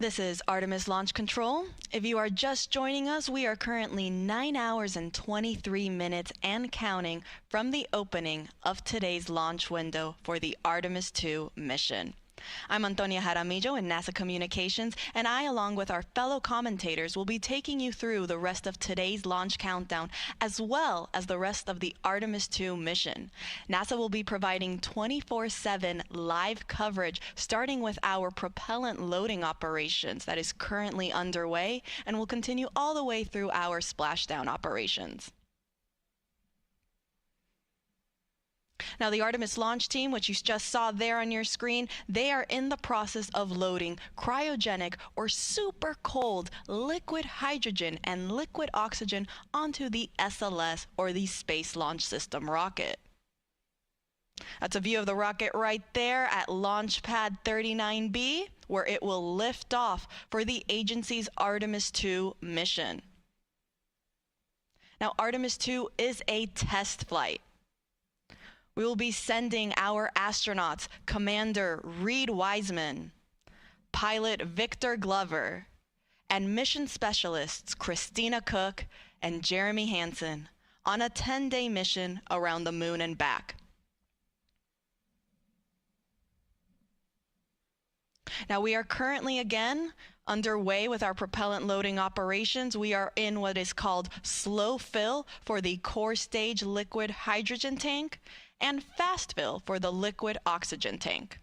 This is Artemis Launch Control. If you are just joining us, we are currently 9 hours and 23 minutes and counting from the opening of today's launch window for the Artemis II mission. I'm Antonia Jaramillo in NASA Communications, and I, along with our fellow commentators, will be taking you through the rest of today's launch countdown, as well as the rest of the Artemis II mission. NASA will be providing 24/7 live coverage, starting with our propellant loading operations that is currently underway and will continue all the way through our splashdown operations. Now, the Artemis launch team, which you just saw there on your screen, they are in the process of loading cryogenic or super cold liquid hydrogen and liquid oxygen onto the SLS, or the Space Launch System rocket. That's a view of the rocket right there at Launch Pad 39B, where it will lift off for the agency's Artemis II mission. Now, Artemis II is a test flight. We will be sending our astronauts, Commander Reed Wiseman, pilot Victor Glover, and mission specialists Christina Cook and Jeremy Hansen on a 10-day mission around the moon and back. Now, we are currently again underway with our propellant loading operations. We are in what is called slow fill for the core stage liquid hydrogen tank, and fast fill for the liquid oxygen tank.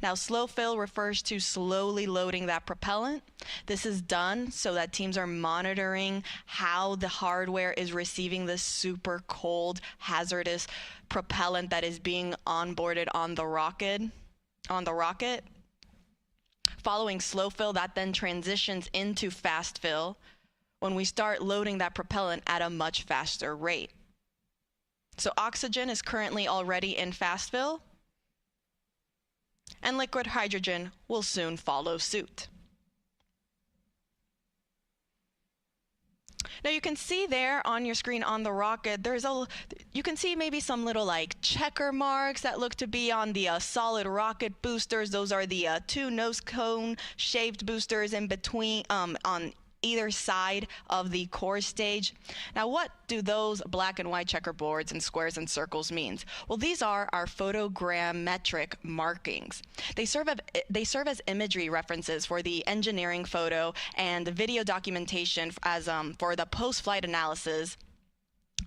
Now, slow fill refers to slowly loading that propellant. This is done so that teams are monitoring how the hardware is receiving this super cold, hazardous propellant that is being onboarded on the rocket. Following slow fill, that then transitions into fast fill when we start loading that propellant at a much faster rate. So oxygen is currently already in fast fill, and liquid hydrogen will soon follow suit. Now, you can see there on your screen on the rocket, you can see maybe some little like checker marks that look to be on the solid rocket boosters. Those are the two nose cone shaped boosters in between on either side of the core stage. Now, what do those black and white checkerboards and squares and circles mean? Well, these are our photogrammetric markings. They serve as imagery references for the engineering photo and video documentation as for the post-flight analysis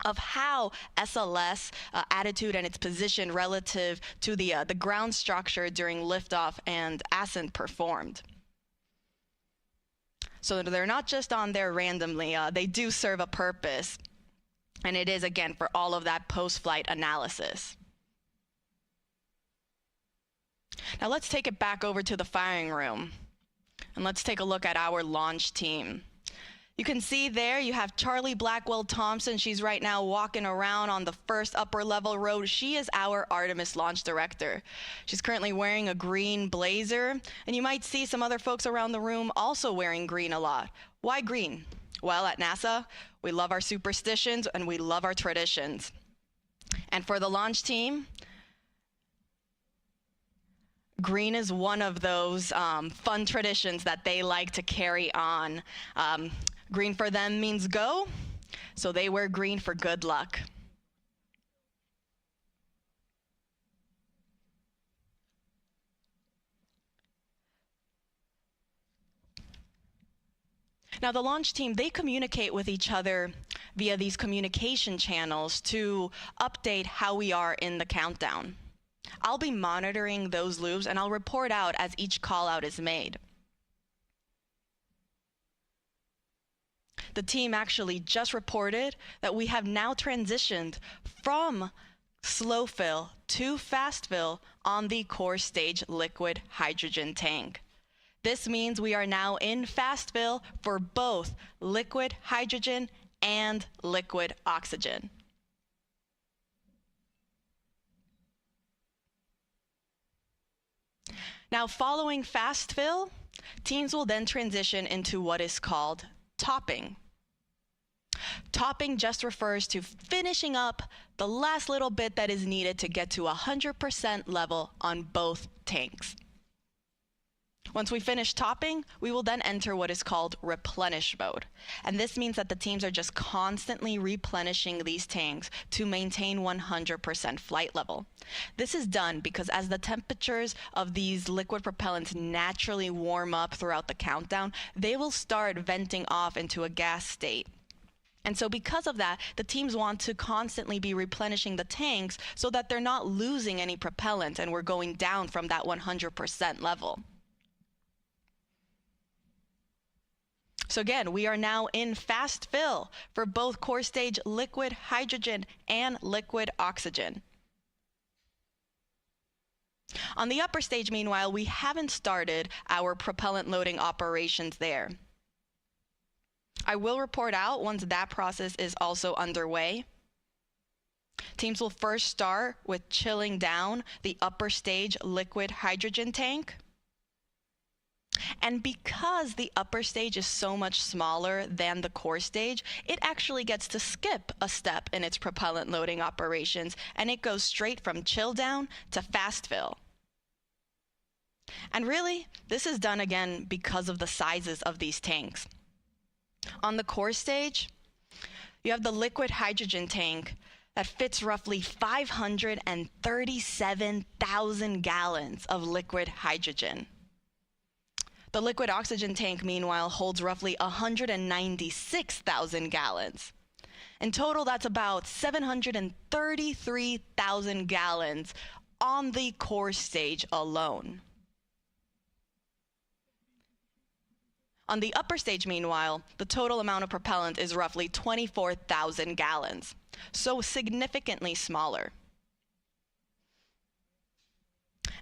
of how SLS attitude and its position relative to the ground structure during liftoff and ascent performed. So they're not just on there randomly, they do serve a purpose. And it is, again, for all of that post-flight analysis. Now let's take it back over to the firing room. And let's take a look at our launch team. You can see there you have Charlie Blackwell Thompson. She's right now walking around on the first upper level row. She is our Artemis launch director. She's currently wearing a green blazer, and you might see some other folks around the room also wearing green a lot. Why green? Well, at NASA, we love our superstitions and we love our traditions. And for the launch team, green is one of those fun traditions that they like to carry on. Green for them means go, so they wear green for good luck. Now, the launch team, they communicate with each other via these communication channels to update how we are in the countdown. I'll be monitoring those loops, and I'll report out as each call out is made. The team actually just reported that we have now transitioned from slow fill to fast fill on the core stage liquid hydrogen tank. This means we are now in fast fill for both liquid hydrogen and liquid oxygen. Now, following fast fill, teams will then transition into what is called topping. Topping just refers to finishing up the last little bit that is needed to get to 100% level on both tanks. Once we finish topping, we will then enter what is called replenish mode. And this means that the teams are just constantly replenishing these tanks to maintain 100% flight level. This is done because as the temperatures of these liquid propellants naturally warm up throughout the countdown, they will start venting off into a gas state. And so because of that, the teams want to constantly be replenishing the tanks so that they're not losing any propellant and we're going down from that 100% level. So again, we are now in fast fill for both core stage liquid hydrogen and liquid oxygen. On the upper stage, meanwhile, we haven't started our propellant loading operations there. I will report out once that process is also underway. Teams will first start with chilling down the upper stage liquid hydrogen tank. And because the upper stage is so much smaller than the core stage, it actually gets to skip a step in its propellant loading operations, and it goes straight from chill down to fast fill. And really, this is done again because of the sizes of these tanks. On the core stage, you have the liquid hydrogen tank that fits roughly 537,000 gallons of liquid hydrogen. The liquid oxygen tank, meanwhile, holds roughly 196,000 gallons. In total, that's about 733,000 gallons on the core stage alone. On the upper stage, meanwhile, the total amount of propellant is roughly 24,000 gallons, so significantly smaller.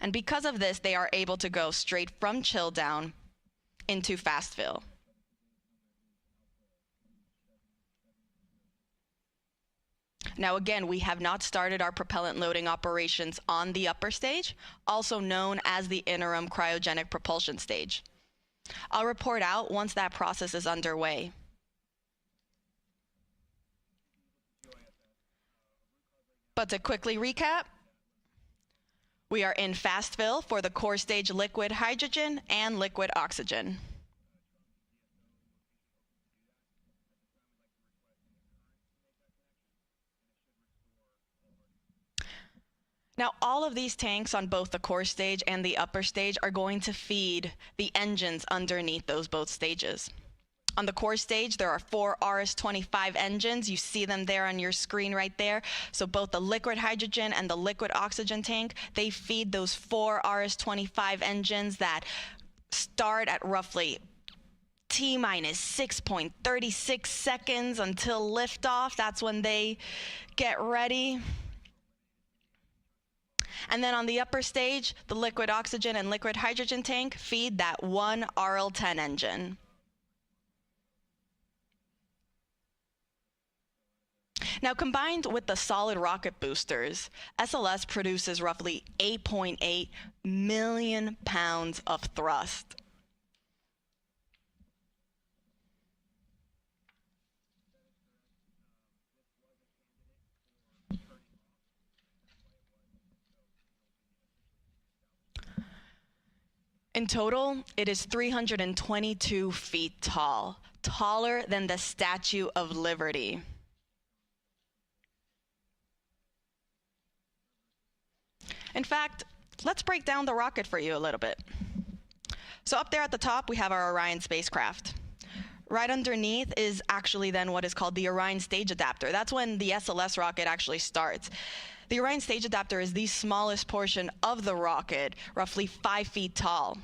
And because of this, they are able to go straight from chill down into fast fill. Now again, we have not started our propellant loading operations on the upper stage, also known as the interim cryogenic propulsion stage. I'll report out once that process is underway. But to quickly recap, we are in fast fill for the core stage liquid hydrogen and liquid oxygen. Now, all of these tanks on both the core stage and the upper stage are going to feed the engines underneath those both stages. On the core stage, there are 4 RS-25 engines. You see them there on your screen right there. So both the liquid hydrogen and the liquid oxygen tank, they feed those 4 RS-25 engines that start at roughly T-minus 6.36 seconds until liftoff. That's when they get ready. And then on the upper stage, the liquid oxygen and liquid hydrogen tank feed that 1 RL-10 engine. Now, combined with the solid rocket boosters, SLS produces roughly 8.8 million pounds of thrust. In total, it is 322 feet tall, taller than the Statue of Liberty. In fact, let's break down the rocket for you a little bit. So up there at the top, we have our Orion spacecraft. Right underneath is actually then what is called the Orion stage adapter. That's when the SLS rocket actually starts. The Orion stage adapter is the smallest portion of the rocket, roughly 5 feet tall.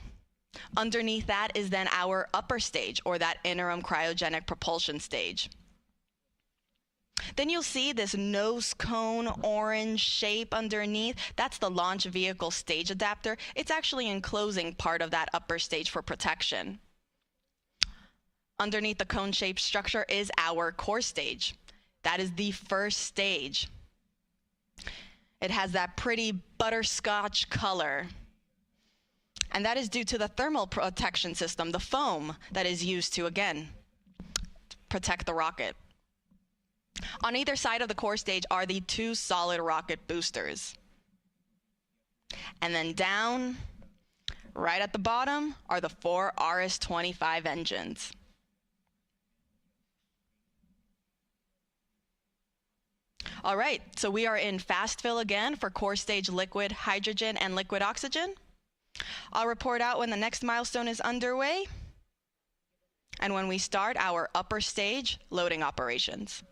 Underneath that is then our upper stage, or that interim cryogenic propulsion stage. Then you'll see this nose cone orange shape underneath. That's the launch vehicle stage adapter. It's actually enclosing part of that upper stage for protection. Underneath the cone-shaped structure is our core stage. That is the first stage. It has that pretty butterscotch color. And that is due to the thermal protection system, the foam that is used to, again, protect the rocket. On either side of the core stage are the 2 solid rocket boosters. And then down, right at the bottom are the 4 RS-25 engines. All right, so we are in fast fill again for core stage liquid hydrogen and liquid oxygen. I'll report out when the next milestone is underway and when we start our upper stage loading operations.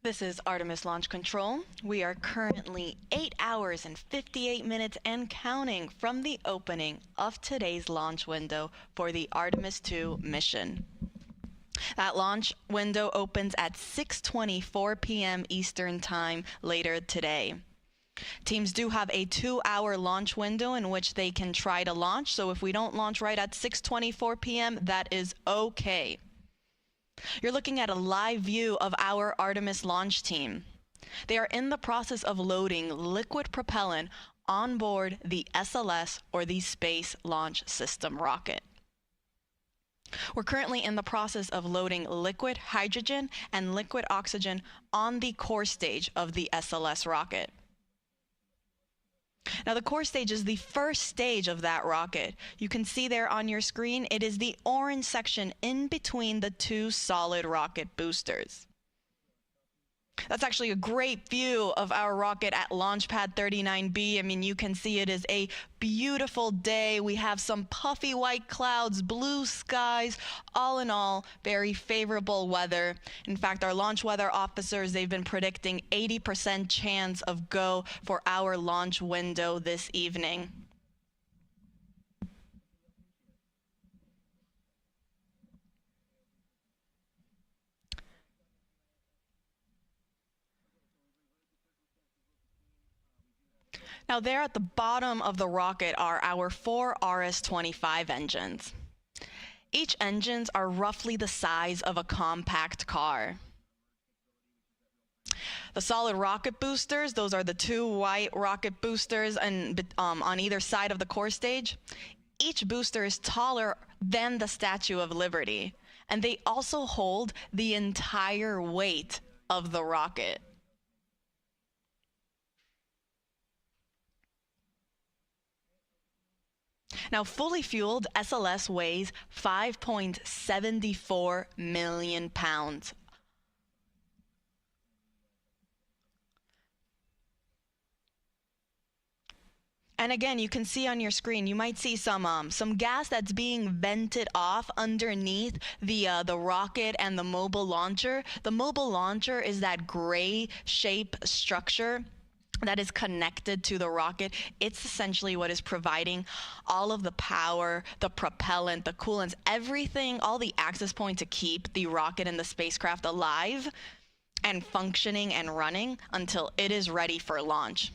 This is Artemis Launch Control. We are currently 8 hours and 58 minutes and counting from the opening of today's launch window for the Artemis II mission. That launch window opens at 6:24 p.m. Eastern Time later today. Teams do have a 2-hour launch window in which they can try to launch, so if we don't launch right at 6:24 p.m., that is okay. You're looking at a live view of our Artemis launch team. They are in the process of loading liquid propellant on board the SLS, or the Space Launch System rocket. We're currently in the process of loading liquid hydrogen and liquid oxygen on the core stage of the SLS rocket. Now, the core stage is the first stage of that rocket. You can see there on your screen, it is the orange section in between the two solid rocket boosters. That's actually a great view of our rocket at Launch Pad 39B. I mean, you can see it is a beautiful day. We have some puffy white clouds, blue skies, all in all, very favorable weather. In fact, our launch weather officers, they've been predicting 80% chance of go for our launch window this evening. Now, there at the bottom of the rocket are our 4 RS-25 engines. Each engines are roughly the size of a compact car. The solid rocket boosters, those are the 2 white rocket boosters and on either side of the core stage. Each booster is taller than the Statue of Liberty, and they also hold the entire weight of the rocket. Now, fully fueled, SLS weighs 5.74 million pounds. And again, you can see on your screen, you might see some gas that's being vented off underneath the rocket and the mobile launcher. The mobile launcher is that gray shape structure that is connected to the rocket. It's essentially what is providing all of the power, the propellant, the coolants, everything, all the access points to keep the rocket and the spacecraft alive and functioning and running until it is ready for launch.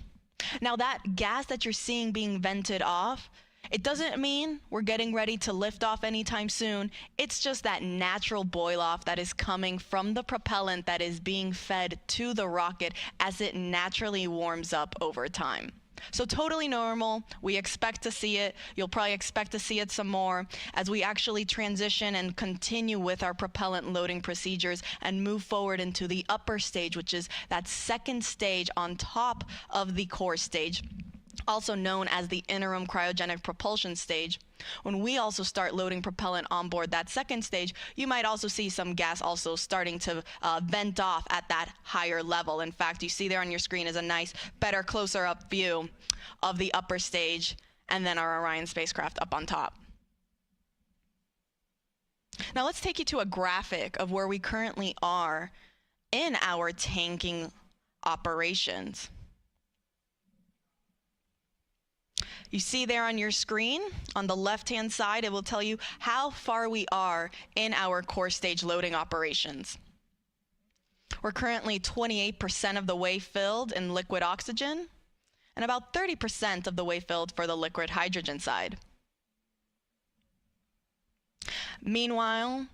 Now, that gas that you're seeing being vented off, it doesn't mean we're getting ready to lift off anytime soon. It's just that natural boil off that is coming from the propellant that is being fed to the rocket as it naturally warms up over time. So totally normal. We expect to see it. You'll probably expect to see it some more as we actually transition and continue with our propellant loading procedures and move forward into the upper stage, which is that second stage on top of the core stage, also known as the interim cryogenic propulsion stage. When we also start loading propellant on board that second stage, you might also see some gas also starting to vent off at that higher level. In fact, you see there on your screen is a nice, better, closer up view of the upper stage and then our Orion spacecraft up on top. Now let's take you to a graphic of where we currently are in our tanking operations. You see there on your screen, on the left-hand side, it will tell you how far we are in our core stage loading operations. We're currently 28% of the way filled in liquid oxygen and about 30% of the way filled for the liquid hydrogen side. Meanwhile,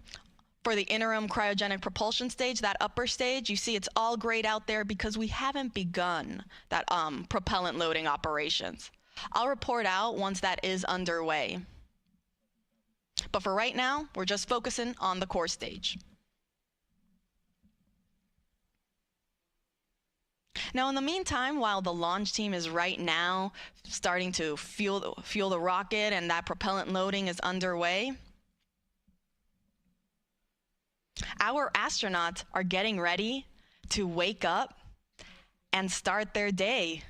for the interim cryogenic propulsion stage, that upper stage, you see it's all grayed out there because we haven't begun that propellant loading operations. I'll report out once that is underway. But for right now, we're just focusing on the core stage. Now, in the meantime, while the launch team is right now starting to fuel the rocket and that propellant loading is underway, our astronauts are getting ready to wake up and start their day.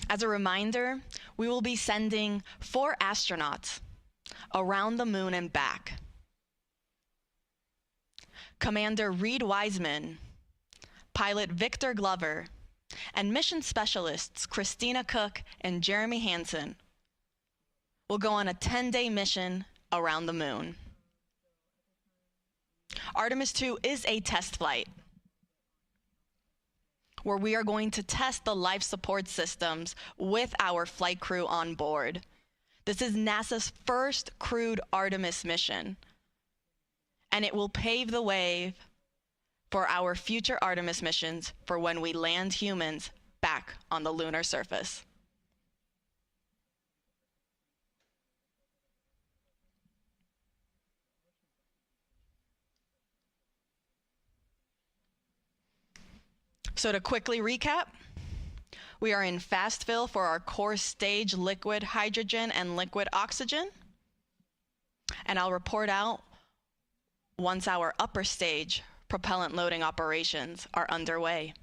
As a reminder, we will be sending 4 astronauts around the moon and back. Commander Reed Wiseman, pilot Victor Glover, and mission specialists Christina Cook and Jeremy Hansen will go on a 10-day mission around the moon. Artemis II is a test flight where we are going to test the life support systems with our flight crew on board. This is NASA's first crewed Artemis mission, and it will pave the way for our future Artemis missions for when we land humans back on the lunar surface. So to quickly recap, we are in fast fill for our core stage liquid hydrogen and liquid oxygen. And I'll report out once our upper stage propellant loading operations are underway.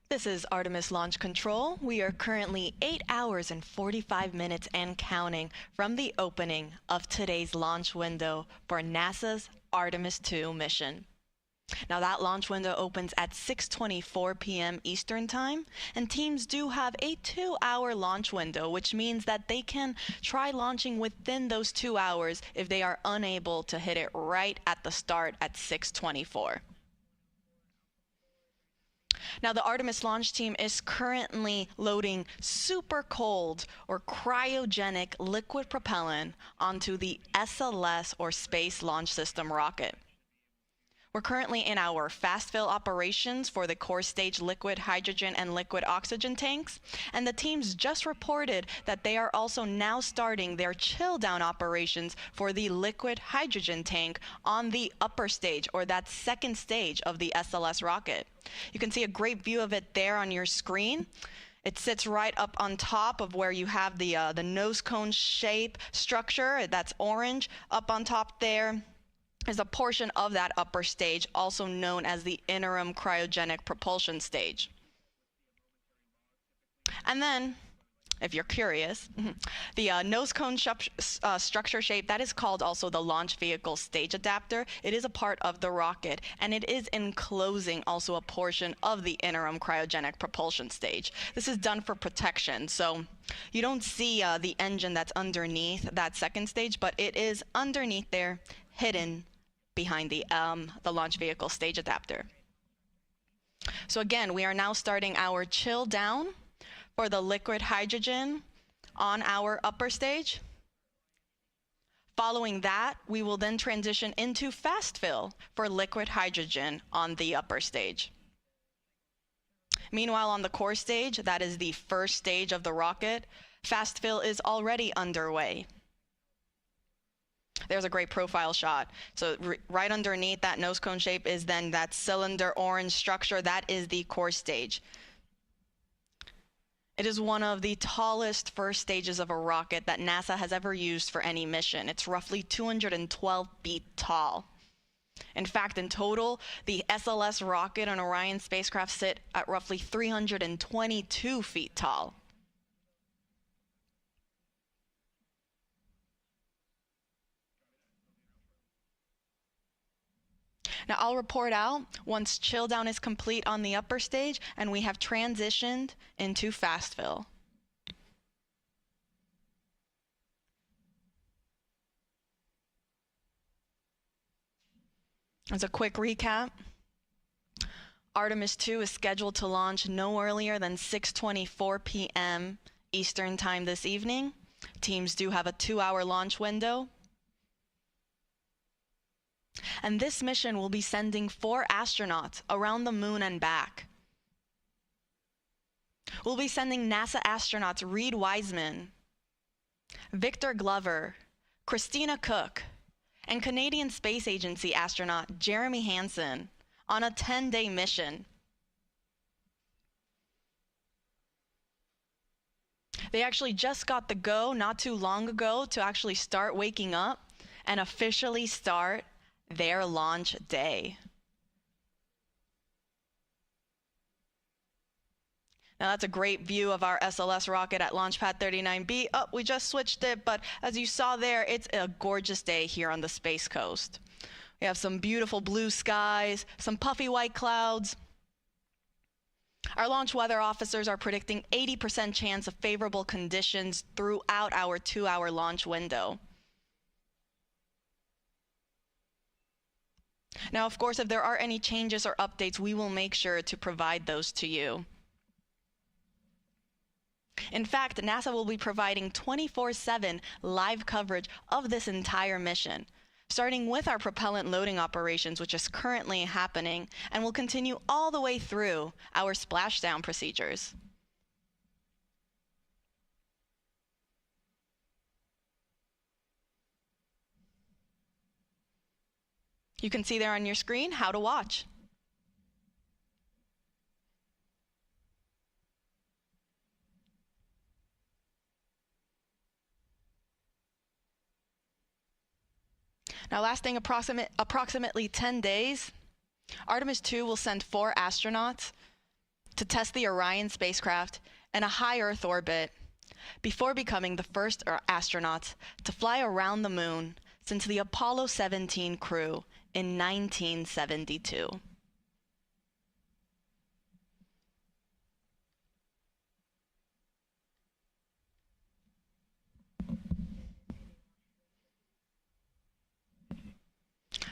This is Artemis Launch Control. We are currently 8 hours and 45 minutes and counting from the opening of today's launch window for NASA's Artemis II mission. Now that launch window opens at 6:24 p.m. Eastern Time, and teams do have a 2-hour launch window, which means that they can try launching within those 2 hours if they are unable to hit it right at the start at 6:24. Now, the Artemis launch team is currently loading super cold or cryogenic liquid propellant onto the SLS or Space Launch System rocket. We're currently in our fast fill operations for the core stage liquid hydrogen and liquid oxygen tanks, and the teams just reported that they are also now starting their chill down operations for the liquid hydrogen tank on the upper stage, or that second stage of the SLS rocket. You can see a great view of it there on your screen. It sits right up on top of where you have the nose cone shape structure. That's orange. Up on top there is a portion of that upper stage, also known as the interim cryogenic propulsion stage. And then, if you're curious, the nose cone structure shape, that is called also the launch vehicle stage adapter. It is a part of the rocket, and it is enclosing also a portion of the interim cryogenic propulsion stage. This is done for protection, so you don't see the engine that's underneath that second stage, but it is underneath there, hidden behind the launch vehicle stage adapter. So again, we are now starting our chill down for the liquid hydrogen on our upper stage. Following that, we will then transition into fast fill for liquid hydrogen on the upper stage. Meanwhile, on the core stage, that is the first stage of the rocket, fast fill is already underway. There's a great profile shot. So right underneath that nose cone shape is then that cylinder orange structure. That is the core stage. It is one of the tallest first stages of a rocket that NASA has ever used for any mission. It's roughly 212 feet tall. In fact, in total, the SLS rocket and Orion spacecraft sit at roughly 322 feet tall. Now I'll report out once chill down is complete on the upper stage and we have transitioned into fast fill. As a quick recap, Artemis II is scheduled to launch no earlier than 6:24 p.m. Eastern Time this evening. Teams do have a 2-hour launch window. And this mission will be sending 4 astronauts around the moon and back. We'll be sending NASA astronauts Reed Wiseman, Victor Glover, Christina Cook, and Canadian Space Agency astronaut Jeremy Hansen on a 10-day mission. They actually just got the go not too long ago to actually start waking up and officially start their launch day. Now that's a great view of our SLS rocket at Launch Pad 39B. Oh, we just switched it, but as you saw there, it's a gorgeous day here on the Space Coast. We have some beautiful blue skies, some puffy white clouds. Our launch weather officers are predicting 80% chance of favorable conditions throughout our 2-hour launch window. Now, of course, if there are any changes or updates, we will make sure to provide those to you. In fact, NASA will be providing 24/7 live coverage of this entire mission, starting with our propellant loading operations, which is currently happening, and will continue all the way through our splashdown procedures. You can see there on your screen how to watch. Now, lasting approximately 10 days, Artemis II will send 4 astronauts to test the Orion spacecraft in a high Earth orbit before becoming the first astronauts to fly around the moon since the Apollo 17 crew in 1972.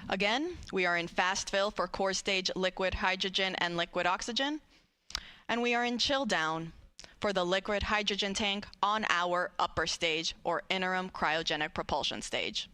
Again, we are in fast fill for core stage liquid hydrogen and liquid oxygen, and we are in chill down for the liquid hydrogen tank on our upper stage or interim cryogenic propulsion stage.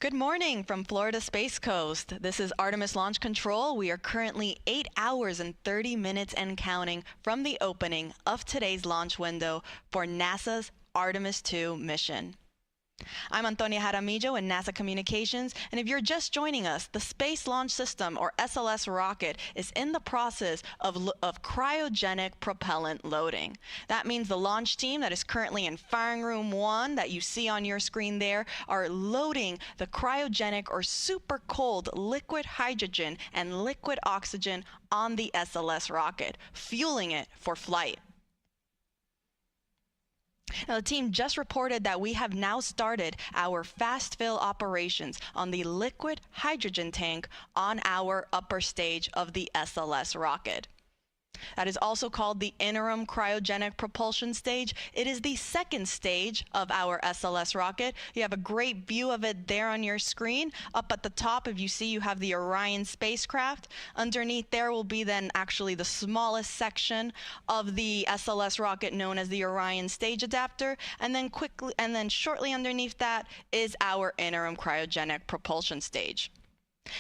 Good morning from Florida Space Coast. This is Artemis Launch Control. We are currently 8 hours and 30 minutes and counting from the opening of today's launch window for NASA's Artemis II mission. I'm Antonia Jaramillo in NASA Communications, and if you're just joining us, the Space Launch System, or SLS rocket, is in the process of cryogenic propellant loading. That means the launch team that is currently in Firing Room 1 that you see on your screen there are loading the cryogenic or super cold liquid hydrogen and liquid oxygen on the SLS rocket, fueling it for flight. Now, the team just reported that we have now started our fast fill operations on the liquid hydrogen tank on our upper stage of the SLS rocket. That is also called the interim cryogenic propulsion stage. It is the second stage of our SLS rocket. You have a great view of it there on your screen. Up at the top, if you see, you have the Orion spacecraft. Underneath there will be then actually the smallest section of the SLS rocket known as the Orion stage adapter. And then shortly underneath that is our interim cryogenic propulsion stage.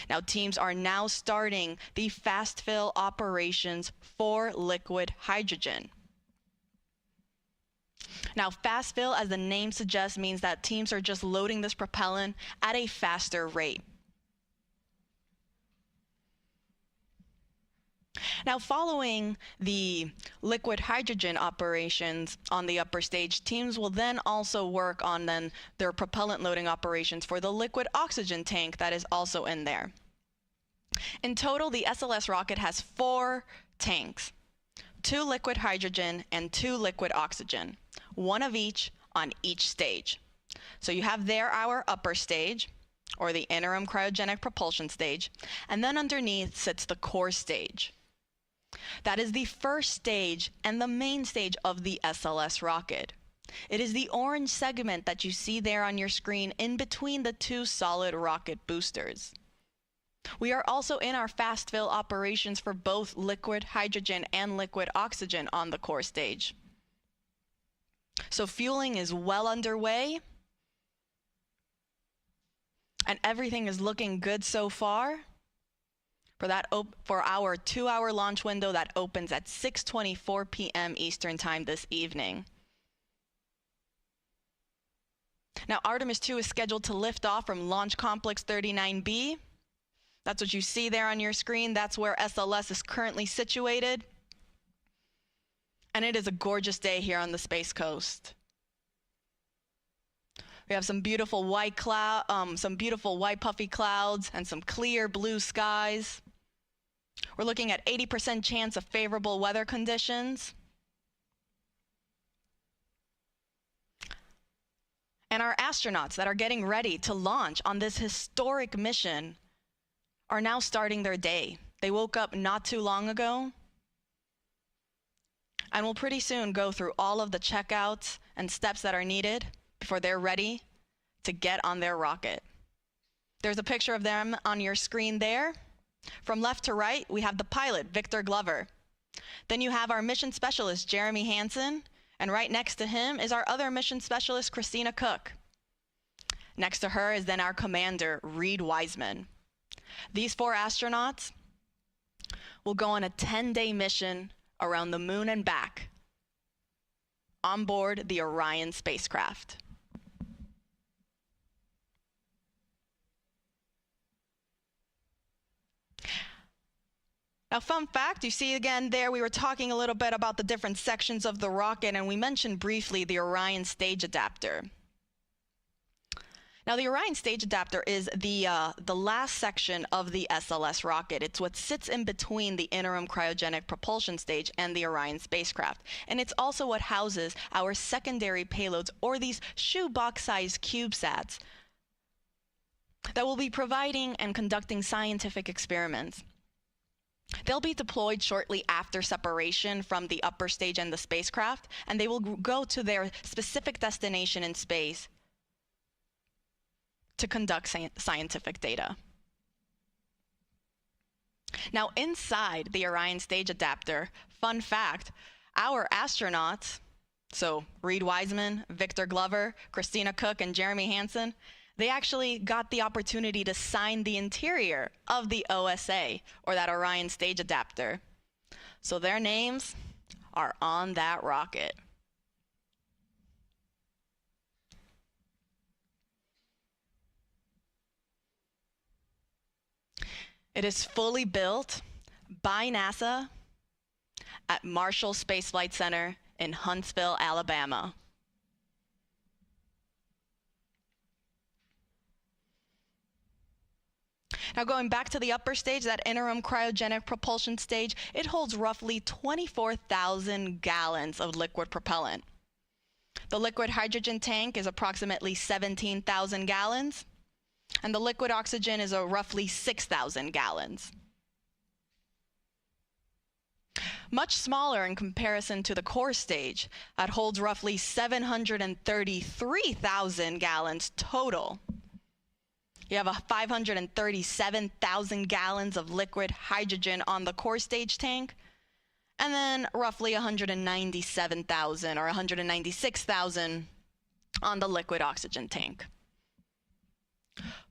Now, teams are now starting the fast fill operations for liquid hydrogen. Now, fast fill, as the name suggests, means that teams are just loading this propellant at a faster rate. Now, following the liquid hydrogen operations on the upper stage, teams will then also work on their propellant loading operations for the liquid oxygen tank that is also in there. In total, the SLS rocket has 4 tanks, 2 liquid hydrogen and 2 liquid oxygen, 1 of each on each stage. So you have there our upper stage, or the interim cryogenic propulsion stage, and then underneath sits the core stage. That is the first stage and the main stage of the SLS rocket. It is the orange segment that you see there on your screen in between the 2 solid rocket boosters. We are also in our fast fill operations for both liquid hydrogen and liquid oxygen on the core stage. So fueling is well underway, and everything is looking good so far for our 2-hour launch window that opens at 6:24 p.m. Eastern Time this evening. Now, Artemis II is scheduled to lift off from Launch Complex 39B. That's what you see there on your screen. That's where SLS is currently situated. And it is a gorgeous day here on the Space Coast. We have some beautiful white puffy clouds and some clear blue skies. We're looking at 80% chance of favorable weather conditions. And our astronauts that are getting ready to launch on this historic mission are now starting their day. They woke up not too long ago and will pretty soon go through all of the checkouts and steps that are needed before they're ready to get on their rocket. There's a picture of them on your screen there. From left to right, we have the pilot, Victor Glover. Then you have our mission specialist, Jeremy Hansen, and right next to him is our other mission specialist, Christina Cook. Next to her is then our commander, Reed Wiseman. These 4 astronauts will go on a 10-day mission around the moon and back on board the Orion spacecraft. Now, fun fact, you see again there, we were talking a little bit about the different sections of the rocket, and we mentioned briefly the Orion stage adapter. Now, the Orion stage adapter is the last section of the SLS rocket. It's what sits in between the interim cryogenic propulsion stage and the Orion spacecraft. And it's also what houses our secondary payloads, or these shoebox-sized CubeSats, that will be providing and conducting scientific experiments. They'll be deployed shortly after separation from the upper stage and the spacecraft, and they will go to their specific destination in space to conduct scientific data. Now, inside the Orion stage adapter, fun fact, our astronauts, so Reed Wiseman, Victor Glover, Christina Cook, and Jeremy Hansen, They actually got the opportunity to sign the interior of the OSA, or that Orion stage adapter. So their names are on that rocket. It is fully built by NASA at Marshall Space Flight Center in Huntsville, Alabama. Now going back to the upper stage, that interim cryogenic propulsion stage, it holds roughly 24,000 gallons of liquid propellant. The liquid hydrogen tank is approximately 17,000 gallons, and the liquid oxygen is roughly 6,000 gallons. Much smaller in comparison to the core stage, that holds roughly 733,000 gallons total. You have a 537,000 gallons of liquid hydrogen on the core stage tank, and then roughly 197,000 or 196,000 on the liquid oxygen tank.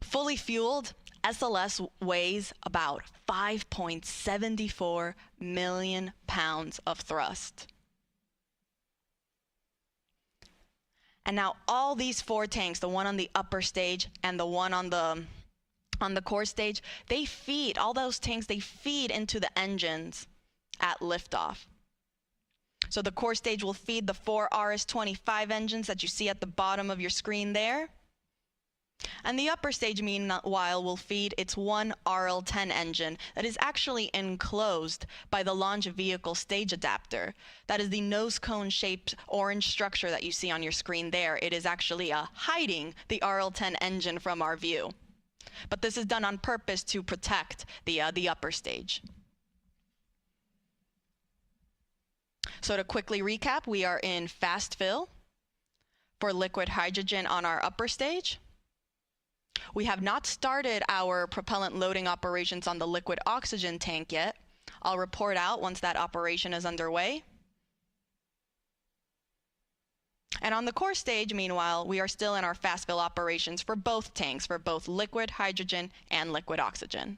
Fully fueled, SLS weighs about 5.74 million pounds of thrust. And now all these 4 tanks, the one on the upper stage and the one on the core stage, they feed, all those tanks, they feed into the engines at liftoff. So the core stage will feed the 4 RS-25 engines that you see at the bottom of your screen there. And the upper stage, meanwhile, will feed its 1 RL-10 engine that is actually enclosed by the launch vehicle stage adapter. That is the nose cone-shaped orange structure that you see on your screen there. It is actually hiding the RL-10 engine from our view. But this is done on purpose to protect the upper stage. So to quickly recap, we are in fast fill for liquid hydrogen on our upper stage. We have not started our propellant loading operations on the liquid oxygen tank yet. I'll report out once that operation is underway. And on the core stage, meanwhile, we are still in our fast fill operations for both tanks, for both liquid hydrogen and liquid oxygen.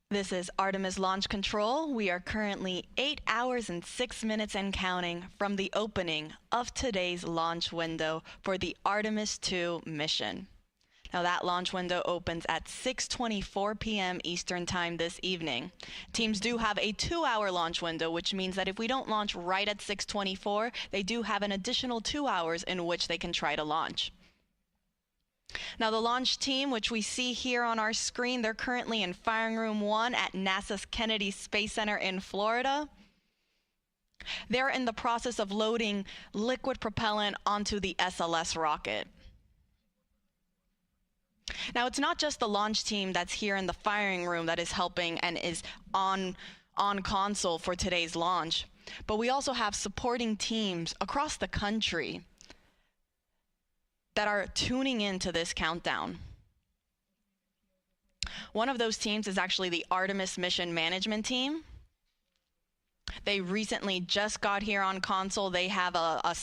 This is Artemis Launch Control. We are currently 8 hours and 6 minutes and counting from the opening of today's launch window for the Artemis II mission. Now that launch window opens at 6:24 p.m. Eastern Time this evening. Teams do have a 2-hour launch window, which means that if we don't launch right at 6:24, they do have an additional 2 hours in which they can try to launch. Now the launch team, which we see here on our screen, they're currently in Firing Room 1 at NASA's Kennedy Space Center in Florida. They're in the process of loading liquid propellant onto the SLS rocket. Now it's not just the launch team that's here in the firing room that is helping and is on console for today's launch, but we also have supporting teams across the country that are tuning into this countdown. One of those teams is actually the Artemis Mission Management Team. They recently just got here on console. They have a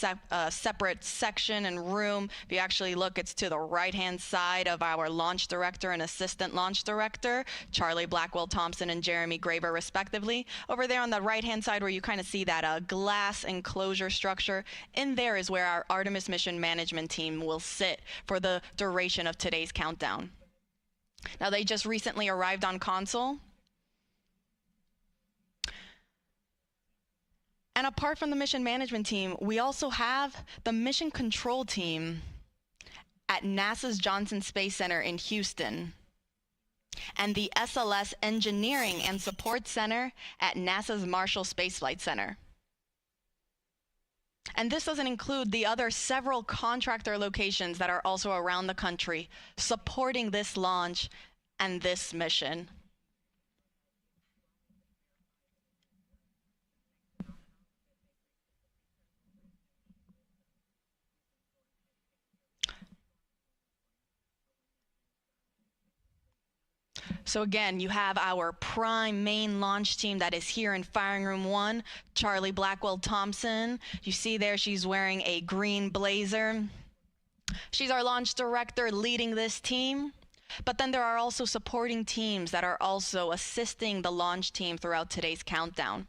separate section and room. If you actually look, it's to the right-hand side of our launch director and assistant launch director, Charlie Blackwell Thompson and Jeremy Graber, respectively. Over there on the right-hand side where you kind of see that glass enclosure structure, in there is where our Artemis Mission Management Team will sit for the duration of today's countdown. Now, they just recently arrived on console. And apart from the mission management team, we also have the mission control team at NASA's Johnson Space Center in Houston and the SLS Engineering and Support Center at NASA's Marshall Space Flight Center. And this doesn't include the other several contractor locations that are also around the country supporting this launch and this mission. So again, you have our prime main launch team that is here in Firing Room 1, Charlie Blackwell Thompson. You see there she's wearing a green blazer. She's our launch director leading this team. But then there are also supporting teams that are also assisting the launch team throughout today's countdown.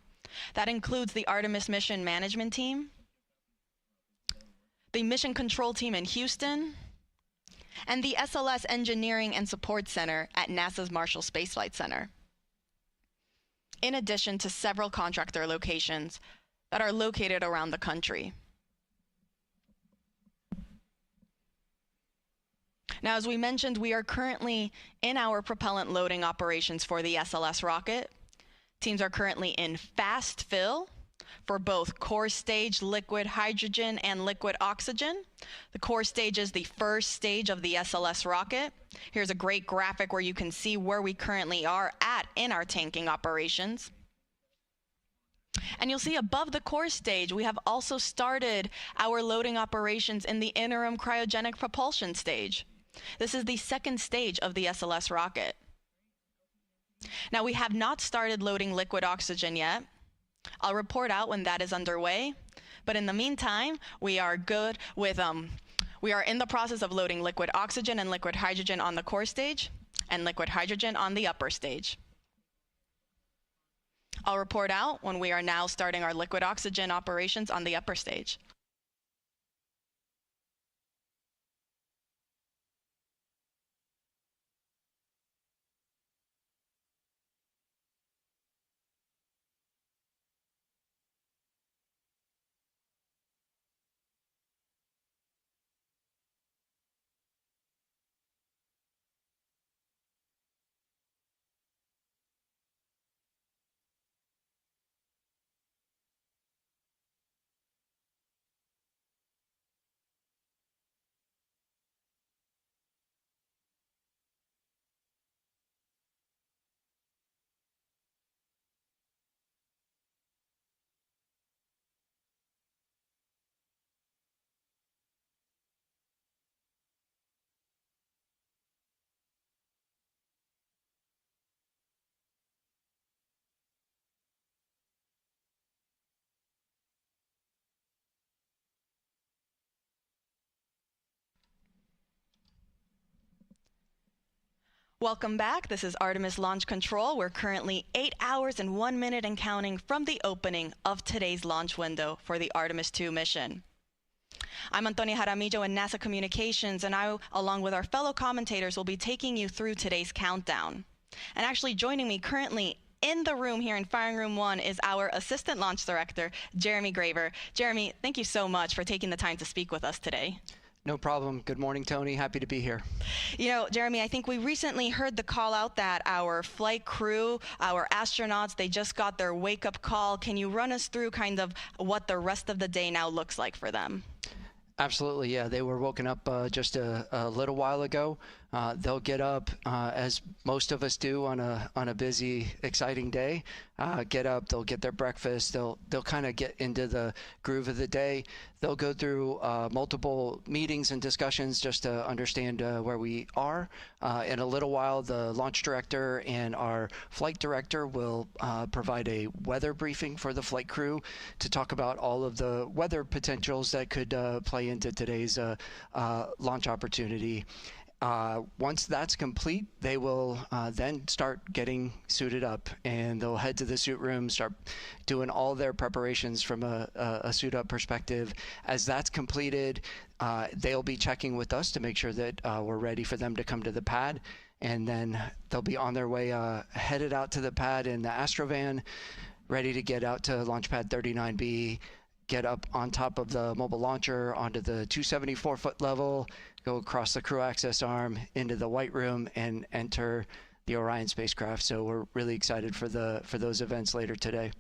That includes the Artemis Mission Management Team, the Mission Control Team in Houston, and the SLS Engineering and Support Center at NASA's Marshall Space Flight Center, in addition to several contractor locations that are located around the country. Now, as we mentioned, we are currently in our propellant loading operations for the SLS rocket. Teams are currently in fast fill for both core stage liquid hydrogen and liquid oxygen. The core stage is the first stage of the SLS rocket. Here's a great graphic where you can see where we currently are at in our tanking operations. And you'll see above the core stage, we have also started our loading operations in the interim cryogenic propulsion stage. This is the second stage of the SLS rocket. Now, we have not started loading liquid oxygen yet. I'll report out when that is underway, but in the meantime, we are good with, we are in the process of loading liquid oxygen and liquid hydrogen on the core stage and liquid hydrogen on the upper stage. I'll report out when we are now starting our liquid oxygen operations on the upper stage. Welcome back. This is Artemis Launch Control. We're currently 8 hours and 1 minute and counting from the opening of today's launch window for the Artemis II mission. I'm Antonia Jaramillo in NASA Communications, and I, along with our fellow commentators, will be taking you through today's countdown. And actually joining me currently in the room here in Firing Room 1 is our Assistant Launch Director, Jeremy Graver. Jeremy, thank you so much for taking the time to speak with us today. No problem. Good morning, Tony. Happy to be here. You know, Jeremy, I think we recently heard the call out that our flight crew, our astronauts, they just got their wake-up call. Can you run us through kind of what the rest of the day now looks like for them? Absolutely, yeah. They were woken up just a little while ago. They'll get up as most of us do on a busy, exciting day. Get up, they'll get their breakfast. They'll kind of get into the groove of the day. They'll go through multiple meetings and discussions just to understand where we are. In a little while, the launch director and our flight director will provide a weather briefing for the flight crew to talk about all of the weather potentials that could play into today's launch opportunity. Once that's complete, they will then start getting suited up, and they'll head to the suit room, start doing all their preparations from a suit up perspective. As that's completed, they'll be checking with us to make sure that we're ready for them to come to the pad, and then they'll be on their way headed out to the pad in the Astrovan, ready to get out to Launch Pad 39B, get up on top of the mobile launcher onto the 274-foot level, go across the crew access arm into the White Room, and enter the Orion spacecraft. So we're really excited for those events later today.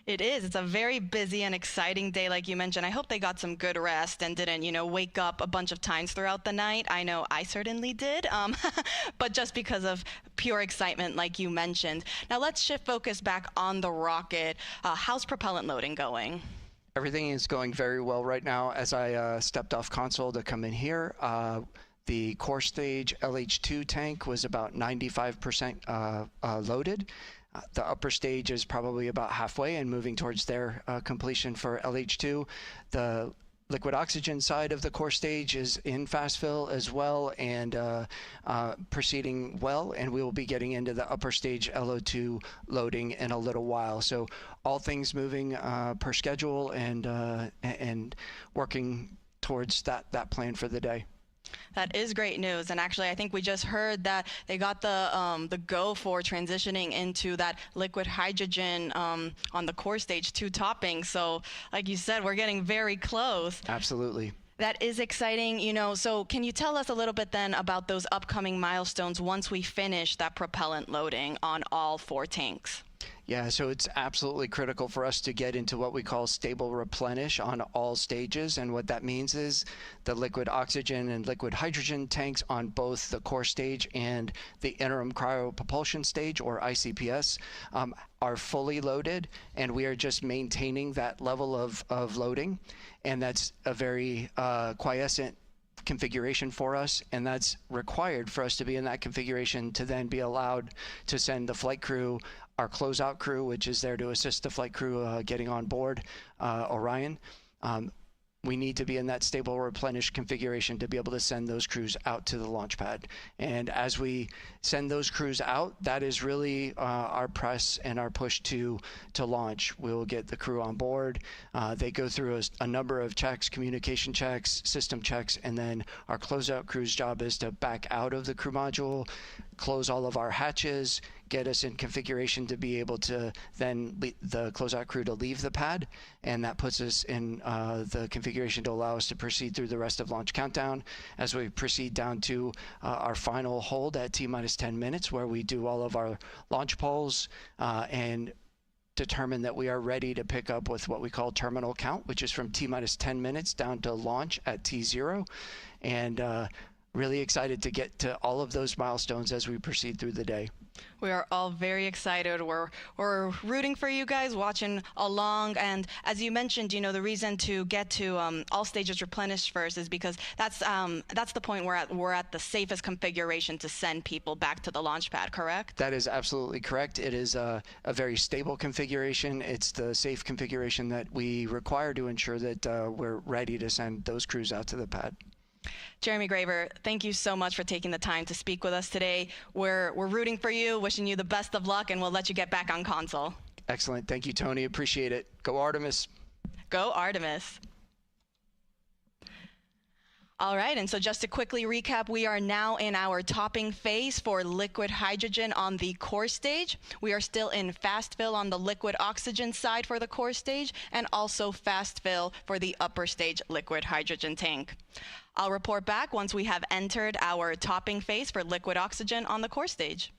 It is. It's a very busy and exciting day, like you mentioned. I hope they got some good rest and didn't, wake up a bunch of times throughout the night. I know I certainly did, but just because of pure excitement, like you mentioned. Now let's shift focus back on the rocket. How's propellant loading going? Everything is going very well right now. As I stepped off console to come in here, the core stage LH2 tank was about 95% loaded. The upper stage is probably about halfway and moving towards their completion for LH2. The liquid oxygen side of the core stage is in fast fill as well, and proceeding well, and we will be getting into the upper stage LO2 loading in a little while. So all things moving per schedule and working towards that plan for the day. That is great news, and actually I think we just heard that they got the go for transitioning into that liquid hydrogen on the core stage 2 topping. So like you said, we're getting very close. Absolutely. That is exciting, so can you tell us a little bit then about those upcoming milestones once we finish that propellant loading on all 4 tanks? Yeah, so it's absolutely critical for us to get into what we call stable replenish on all stages. And what that means is the liquid oxygen and liquid hydrogen tanks on both the core stage and the interim cryopropulsion stage, or ICPS, are fully loaded, and we are just maintaining that level of loading. And that's a very quiescent configuration for us, and that's required for us to be in that configuration to then be allowed to send the flight crew, our closeout crew, which is there to assist the flight crew getting on board Orion. We need to be in that stable replenish configuration to be able to send those crews out to the launch pad. And as we send those crews out, that is really our press and our push to launch. We'll get the crew on board. They go through a number of checks, communication checks, system checks, and then our closeout crew's job is to back out of the crew module, close all of our hatches, get us in configuration to be able to then the closeout crew to leave the pad, and that puts us in the configuration to allow us to proceed through the rest of launch countdown as we proceed down to our final hold at T-minus 10 minutes, where we do all of our launch polls and determine that we are ready to pick up with what we call terminal count, which is from T-minus 10 minutes down to launch at T0. And really excited to get to all of those milestones as we proceed through the day. We are all very excited. We're rooting for you guys, watching along. And as you mentioned, the reason to get to all stages replenished first is because that's the point where we're at the safest configuration to send people back to the launch pad, correct? That is absolutely correct. It is a very stable configuration. It's the safe configuration that we require to ensure that we're ready to send those crews out to the pad. Jeremy Graver, thank you so much for taking the time to speak with us today. We're rooting for you, wishing you the best of luck, and we'll let you get back on console. Excellent. Thank you, Tony. Appreciate it. Go Artemis. Go Artemis. All right, and so just to quickly recap, we are now in our topping phase for liquid hydrogen on the core stage. We are still in fast fill on the liquid oxygen side for the core stage, and also fast fill for the upper stage liquid hydrogen tank. I'll report back once we have entered our topping phase for liquid oxygen on the core stage.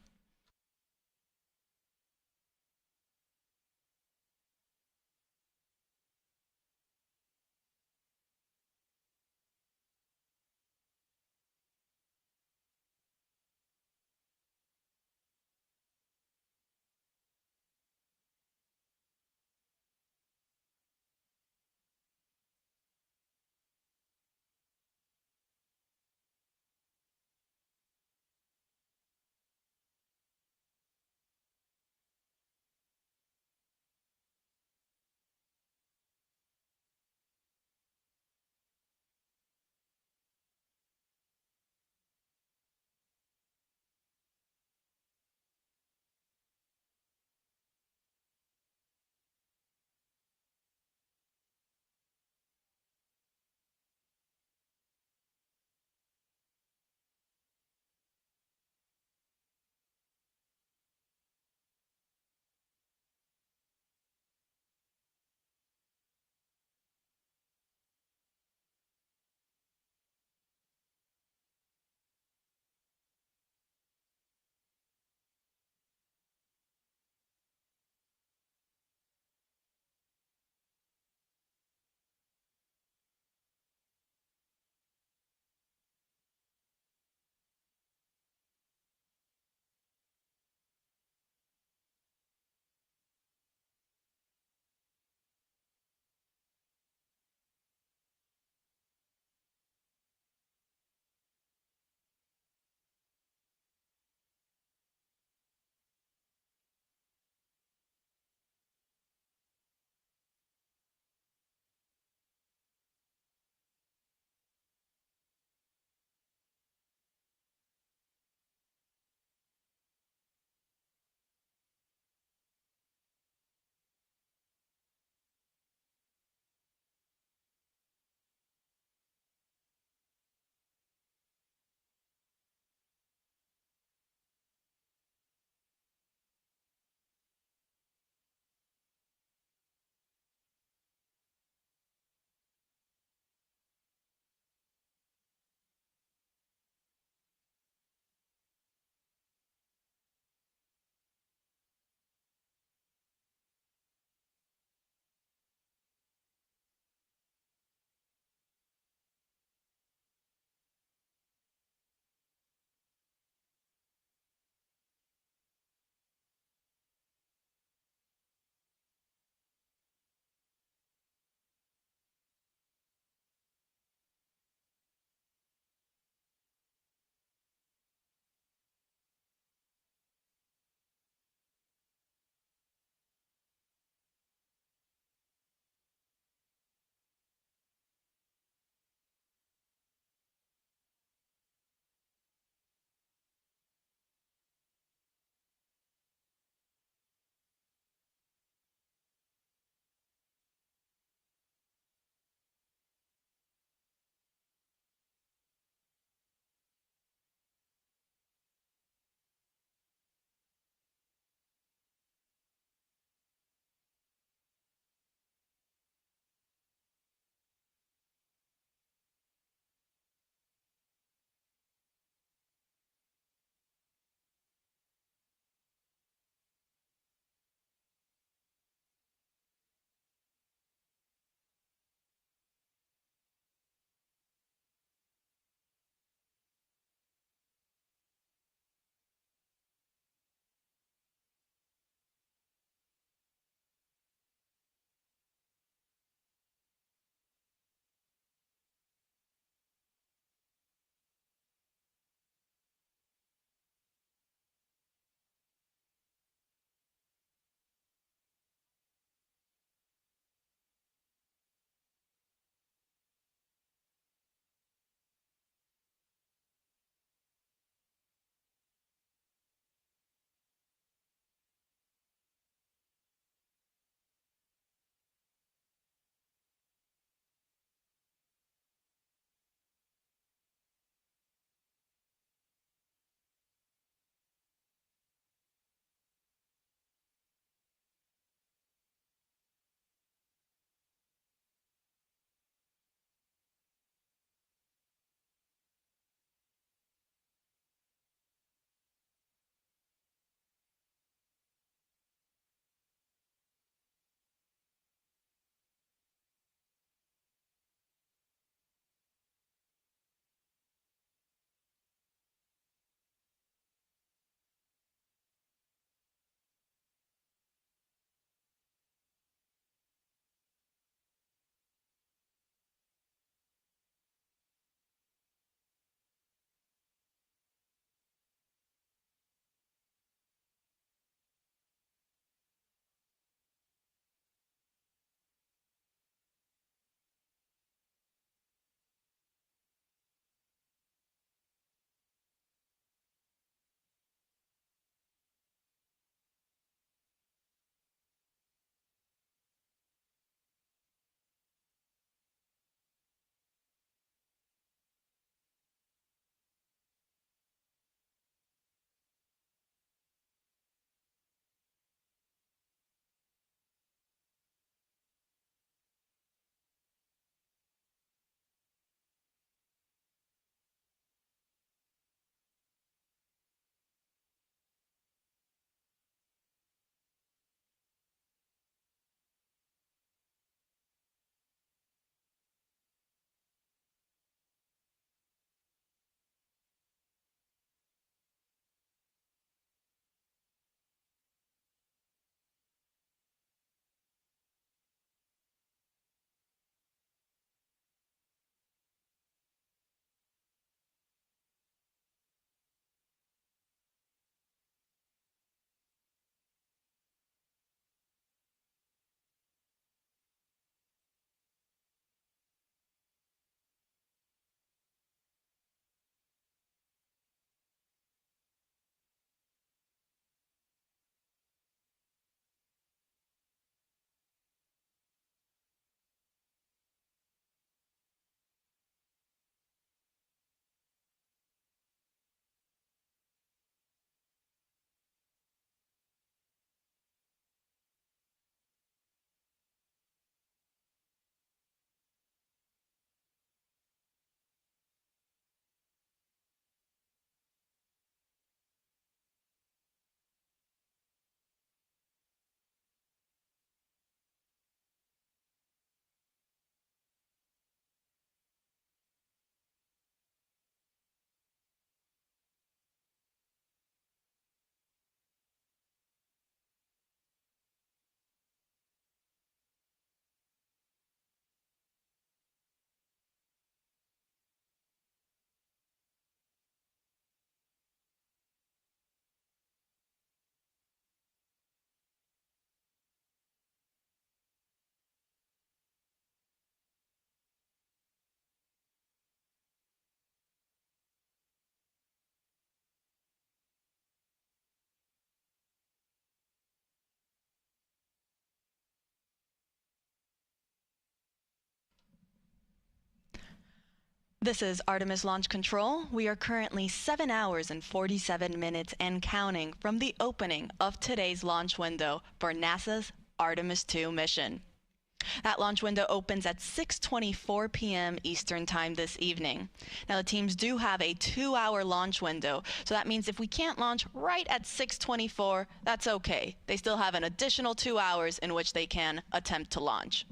This is Artemis Launch Control. We are currently 7 hours and 47 minutes and counting from the opening of today's launch window for NASA's Artemis II mission. That launch window opens at 6:24 p.m. Eastern Time this evening. Now, the teams do have a 2-hour launch window, so that means if we can't launch right at 6:24, that's okay. They still have an additional 2 hours in which they can attempt to launch.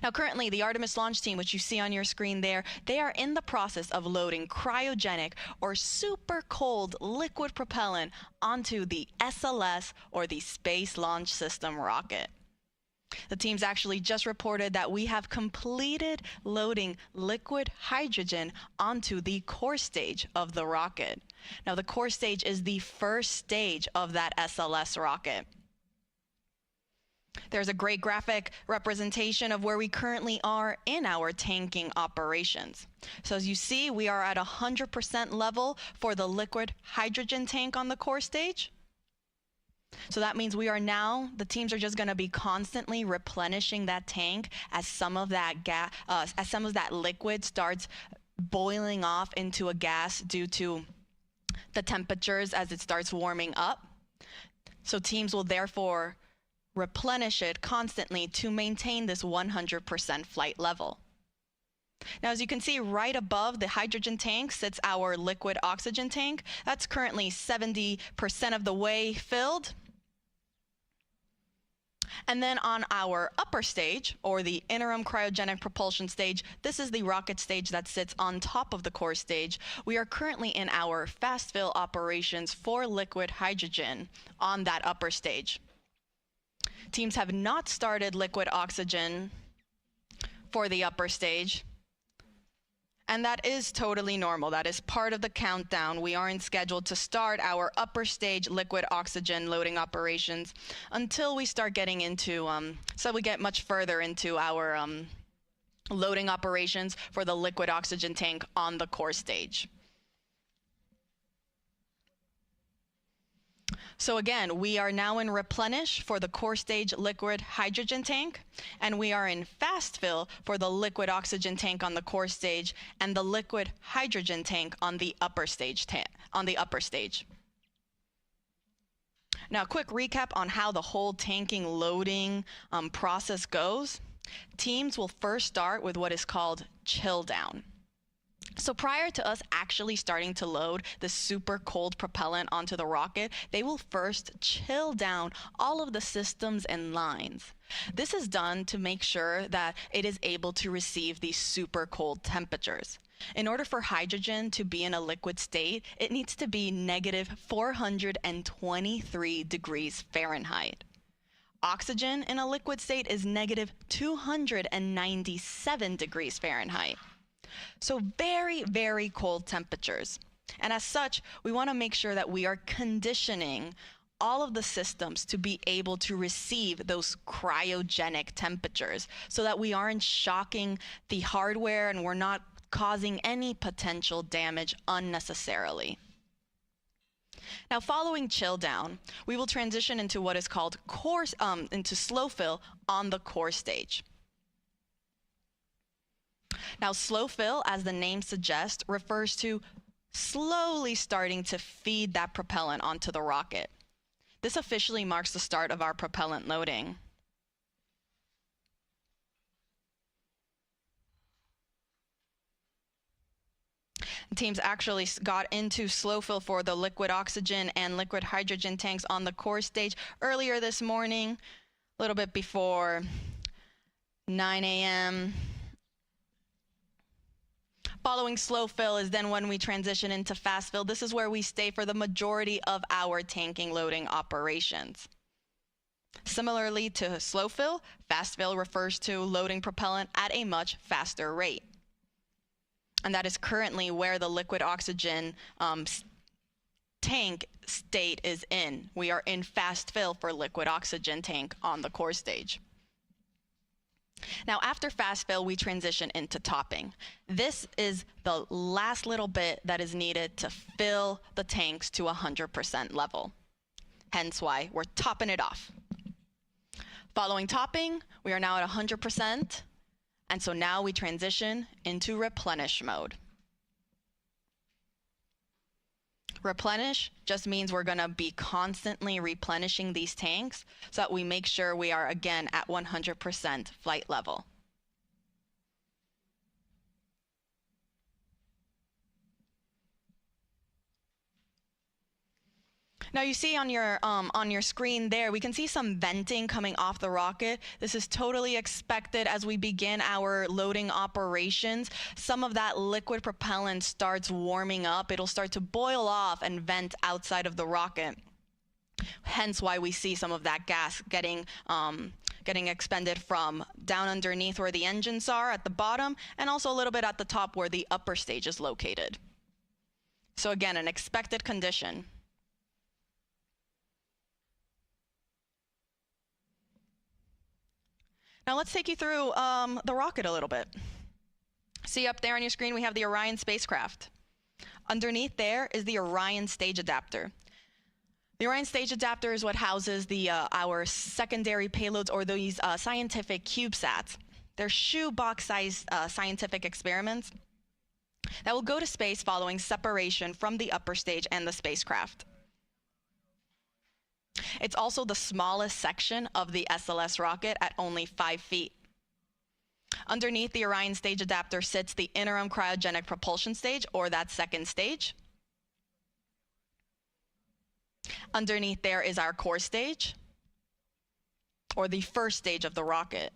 Now, currently, the Artemis launch team, which you see on your screen there, they are in the process of loading cryogenic or super cold liquid propellant onto the SLS, or the Space Launch System rocket. The teams actually just reported that we have completed loading liquid hydrogen onto the core stage of the rocket. Now, the core stage is the first stage of that SLS rocket. There's a great graphic representation of where we currently are in our tanking operations. So as you see, we are at 100% level for the liquid hydrogen tank on the core stage. So that means we are now, the teams are just going to be constantly replenishing that tank as some of that liquid starts boiling off into a gas due to the temperatures as it starts warming up. So teams will therefore replenish it constantly to maintain this 100% flight level. Now, as you can see, right above the hydrogen tank sits our liquid oxygen tank. That's currently 70% of the way filled. And then on our upper stage, or the interim cryogenic propulsion stage, this is the rocket stage that sits on top of the core stage. We are currently in our fast fill operations for liquid hydrogen on that upper stage. Teams have not started liquid oxygen for the upper stage, and that is totally normal. That is part of the countdown. We aren't scheduled to start our upper stage liquid oxygen loading operations until we start getting into, so we get much further into our loading operations for the liquid oxygen tank on the core stage. So again, we are now in replenish for the core stage liquid hydrogen tank, and we are in fast fill for the liquid oxygen tank on the core stage and the liquid hydrogen tank on the upper stage. Now, a quick recap on how the whole tanking loading process goes. Teams will first start with what is called chill down. So prior to us actually starting to load the super cold propellant onto the rocket, they will first chill down all of the systems and lines. This is done to make sure that it is able to receive these super cold temperatures. In order for hydrogen to be in a liquid state, it needs to be negative 423 degrees Fahrenheit. Oxygen in a liquid state is negative 297 degrees Fahrenheit. So very, very cold temperatures. And as such, we want to make sure that we are conditioning all of the systems to be able to receive those cryogenic temperatures so that we aren't shocking the hardware and we're not causing any potential damage unnecessarily. Now, following chill down, we will transition into what is called into slow fill on the core stage. Now, slow fill, as the name suggests, refers to slowly starting to feed that propellant onto the rocket. This officially marks the start of our propellant loading. Teams actually got into slow fill for the liquid oxygen and liquid hydrogen tanks on the core stage earlier this morning, a little bit before 9 a.m. Following slow fill is then when we transition into fast fill. This is where we stay for the majority of our tanking loading operations. Similarly to slow fill, fast fill refers to loading propellant at a much faster rate. And that is currently where the liquid oxygen tank state is in. We are in fast fill for liquid oxygen tank on the core stage. Now, after fast fill, we transition into topping. This is the last little bit that is needed to fill the tanks to 100% level. Hence why we're topping it off. Following topping, we are now at 100%. And so now we transition into replenish mode. Replenish just means we're going to be constantly replenishing these tanks so that we make sure we are again at 100% flight level. Now you see on your screen there, we can see some venting coming off the rocket. This is totally expected as we begin our loading operations. Some of that liquid propellant starts warming up. It'll start to boil off and vent outside of the rocket. Hence why we see some of that gas getting expended from down underneath where the engines are at the bottom, and also a little bit at the top where the upper stage is located. So again, an expected condition. Now let's take you through the rocket a little bit. See up there on your screen, we have the Orion spacecraft. Underneath there is the Orion stage adapter. The Orion stage adapter is what houses our secondary payloads, or these scientific CubeSats. They're shoebox-sized scientific experiments that will go to space following separation from the upper stage and the spacecraft. It's also the smallest section of the SLS rocket at only 5 feet. Underneath the Orion stage adapter sits the interim cryogenic propulsion stage, or that second stage. Underneath there is our core stage, or the first stage of the rocket.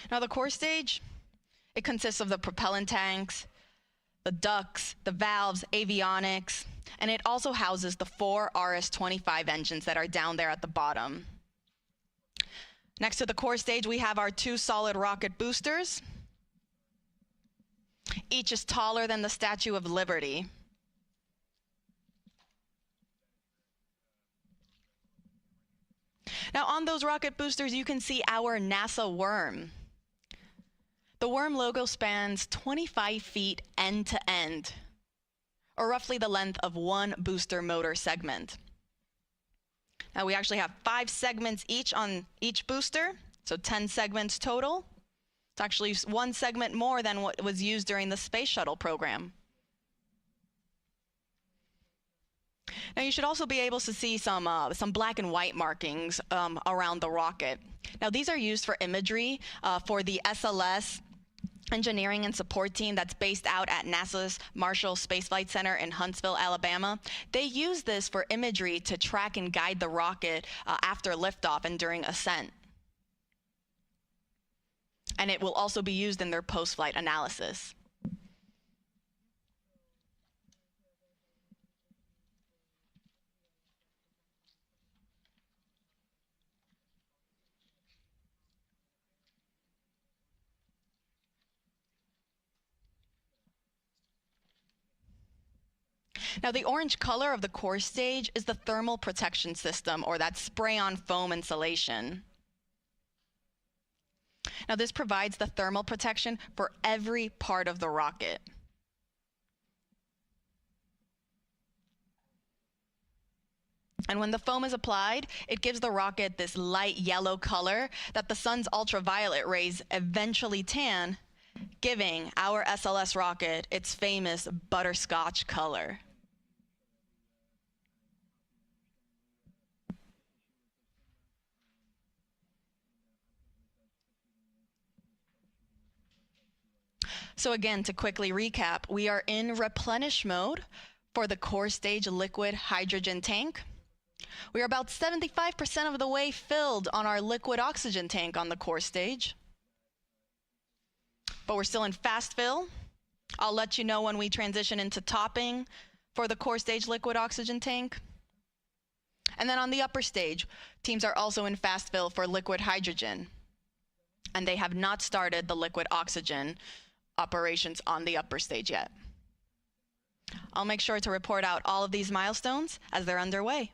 Now the core stage, it consists of the propellant tanks, the ducts, the valves, avionics, and it also houses the 4 RS-25 engines that are down there at the bottom. Next to the core stage, we have our 2 solid rocket boosters. Each is taller than the Statue of Liberty. Now on those rocket boosters, you can see our NASA worm. The worm logo spans 25 feet end to end, or roughly the length of 1 booster motor segment. Now we actually have 5 segments each on each booster, so 10 segments total. It's actually 1 segment more than what was used during the space shuttle program. Now you should also be able to see some black and white markings around the rocket. Now these are used for imagery for the SLS engineering and support team that's based out at NASA's Marshall Space Flight Center in Huntsville, Alabama. They use this for imagery to track and guide the rocket after liftoff and during ascent. And it will also be used in their post-flight analysis. Now the orange color of the core stage is the thermal protection system, or that spray-on foam insulation. Now this provides the thermal protection for every part of the rocket. And when the foam is applied, it gives the rocket this light yellow color that the sun's ultraviolet rays eventually tan, giving our SLS rocket its famous butterscotch color. So again, to quickly recap, we are in replenish mode for the core stage liquid hydrogen tank. We are about 75% of the way filled on our liquid oxygen tank on the core stage. But we're still in fast fill. I'll let you know when we transition into topping for the core stage liquid oxygen tank. And then on the upper stage, teams are also in fast fill for liquid hydrogen. And they have not started the liquid oxygen operations on the upper stage yet. I'll make sure to report out all of these milestones as they're underway.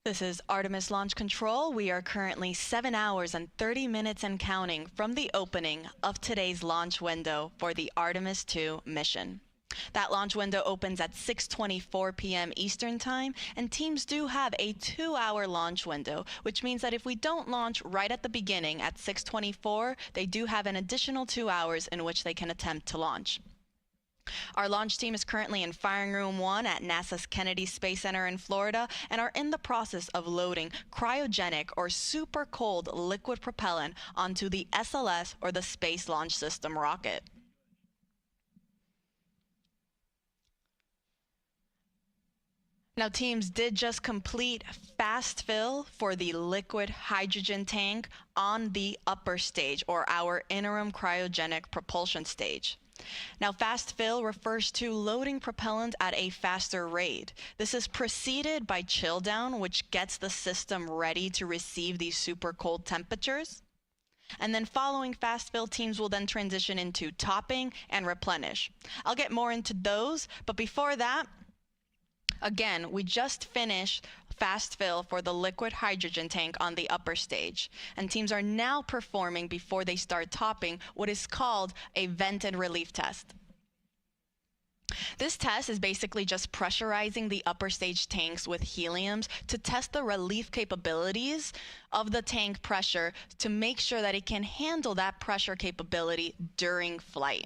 This is Artemis Launch Control. We are currently 7 hours and 30 minutes and counting from the opening of today's launch window for the Artemis II mission. That launch window opens at 6:24 p.m. Eastern Time, and teams do have a 2-hour launch window, which means that if we don't launch right at the beginning at 6:24, they do have an additional 2 hours in which they can attempt to launch. Our launch team is currently in Firing Room 1 at NASA's Kennedy Space Center in Florida and are in the process of loading cryogenic or super cold liquid propellant onto the SLS or the Space Launch System rocket. Now, teams did just complete fast fill for the liquid hydrogen tank on the upper stage, or our interim cryogenic propulsion stage. Now, fast fill refers to loading propellant at a faster rate. This is preceded by chill down, which gets the system ready to receive these super cold temperatures. And then following fast fill, teams will then transition into topping and replenish. I'll get more into those, but before that, again, we just finished fast fill for the liquid hydrogen tank on the upper stage, and teams are now performing, before they start topping, what is called a vent and relief test. This test is basically just pressurizing the upper stage tanks with heliums to test the relief capabilities of the tank pressure to make sure that it can handle that pressure capability during flight.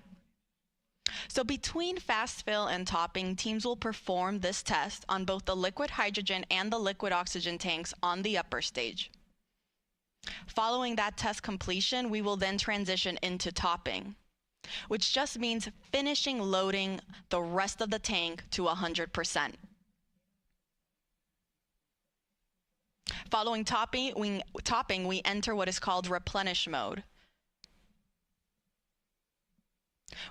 So between fast fill and topping, teams will perform this test on both the liquid hydrogen and the liquid oxygen tanks on the upper stage. Following that test completion, we will then transition into topping, which just means finishing loading the rest of the tank to 100%. Following topping, we enter what is called replenish mode,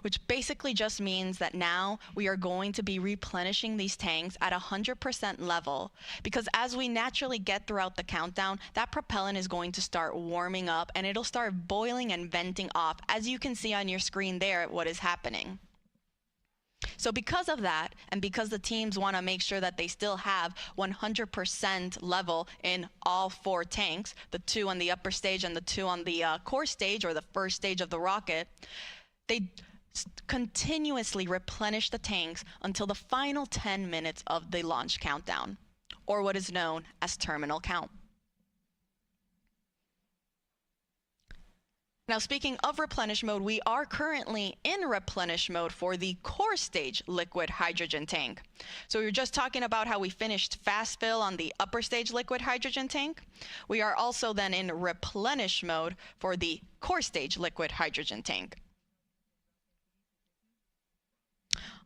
which basically just means that now we are going to be replenishing these tanks at 100% level, because as we naturally get throughout the countdown, that propellant is going to start warming up and it'll start boiling and venting off, as you can see on your screen there what is happening. So because of that, and because the teams want to make sure that they still have 100% level in all 4 tanks, the 2 on the upper stage and the 2 on the core stage, or the first stage of the rocket, they continuously replenish the tanks until the final 10 minutes of the launch countdown, or what is known as terminal count. Now, speaking of replenish mode, we are currently in replenish mode for the core stage liquid hydrogen tank. So we were just talking about how we finished fast fill on the upper stage liquid hydrogen tank. We are also then in replenish mode for the core stage liquid hydrogen tank.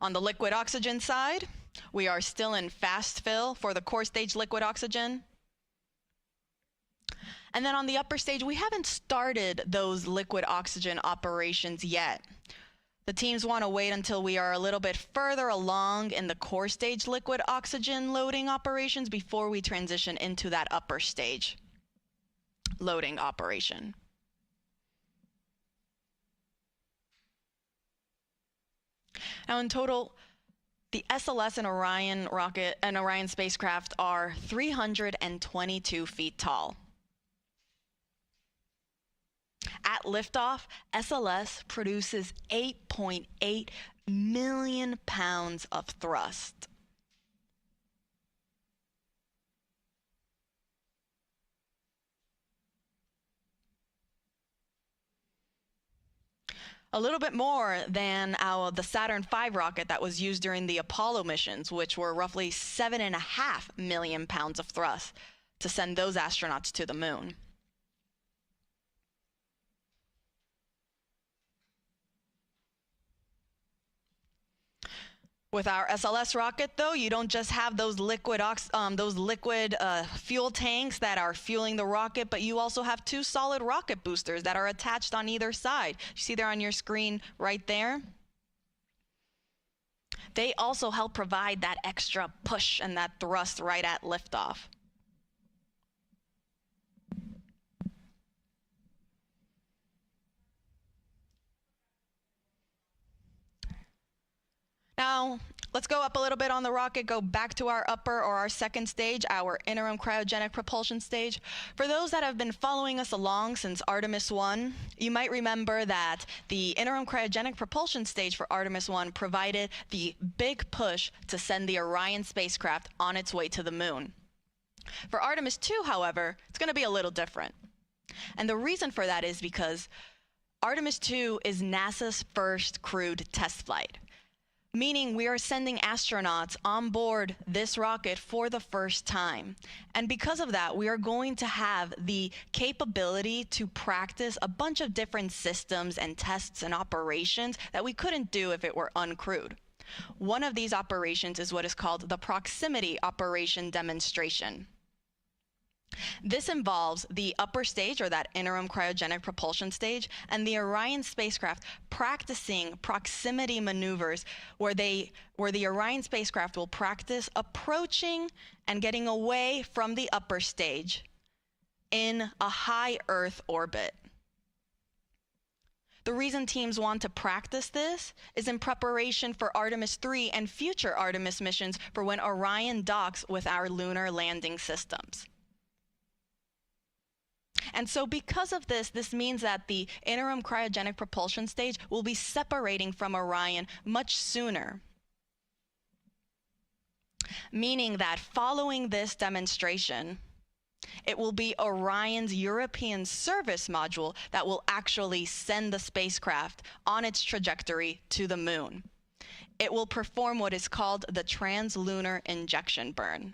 On the liquid oxygen side, we are still in fast fill for the core stage liquid oxygen. And then on the upper stage, we haven't started those liquid oxygen operations yet. The teams want to wait until we are a little bit further along in the core stage liquid oxygen loading operations before we transition into that upper stage loading operation. Now, in total, the SLS and Orion rocket and Orion spacecraft are 322 feet tall. At liftoff, SLS produces 8.8 million pounds of thrust. A little bit more than the Saturn V rocket that was used during the Apollo missions, which were roughly 7.5 million pounds of thrust to send those astronauts to the moon. With our SLS rocket, though, you don't just have those liquid fuel tanks that are fueling the rocket, but you also have 2 solid rocket boosters that are attached on either side. You see there on your screen right there? They also help provide that extra push and that thrust right at liftoff. Now, Now, let's go up a little bit on the rocket, go back to our upper or our second stage, our interim cryogenic propulsion stage. For those that have been following us along since Artemis I, you might remember that the interim cryogenic propulsion stage for Artemis I provided the big push to send the Orion spacecraft on its way to the moon. For Artemis II, however, it's going to be a little different. And the reason for that is because Artemis II is NASA's first crewed test flight, meaning we are sending astronauts on board this rocket for the first time. And because of that, we are going to have the capability to practice a bunch of different systems and tests and operations that we couldn't do if it were uncrewed. One of these operations is what is called the proximity operation demonstration. This involves the upper stage, or that interim cryogenic propulsion stage, and the Orion spacecraft practicing proximity maneuvers where the Orion spacecraft will practice approaching and getting away from the upper stage in a high Earth orbit. The reason teams want to practice this is in preparation for Artemis III and future Artemis missions for when Orion docks with our lunar landing systems. And so because of this, this means that the interim cryogenic propulsion stage will be separating from Orion much sooner. Meaning that following this demonstration, it will be Orion's European service module that will actually send the spacecraft on its trajectory to the moon. It will perform what is called the translunar injection burn.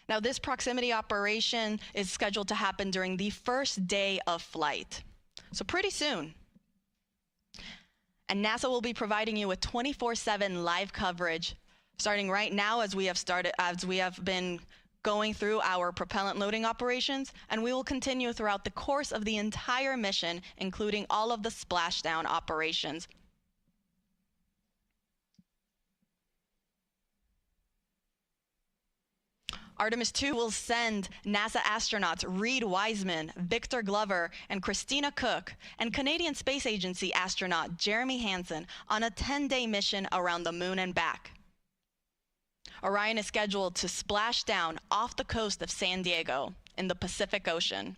Now, this proximity operation is scheduled to happen during the first day of flight, so pretty soon. And NASA will be providing you with 24/7 live coverage, starting right now as we have been going through our propellant loading operations, and we will continue throughout the course of the entire mission, including all of the splashdown operations. Artemis II will send NASA astronauts Reed Wiseman, Victor Glover, and Christina Cook, and Canadian Space Agency astronaut Jeremy Hansen on a 10-day mission around the moon and back. Orion is scheduled to splash down off the coast of San Diego in the Pacific Ocean.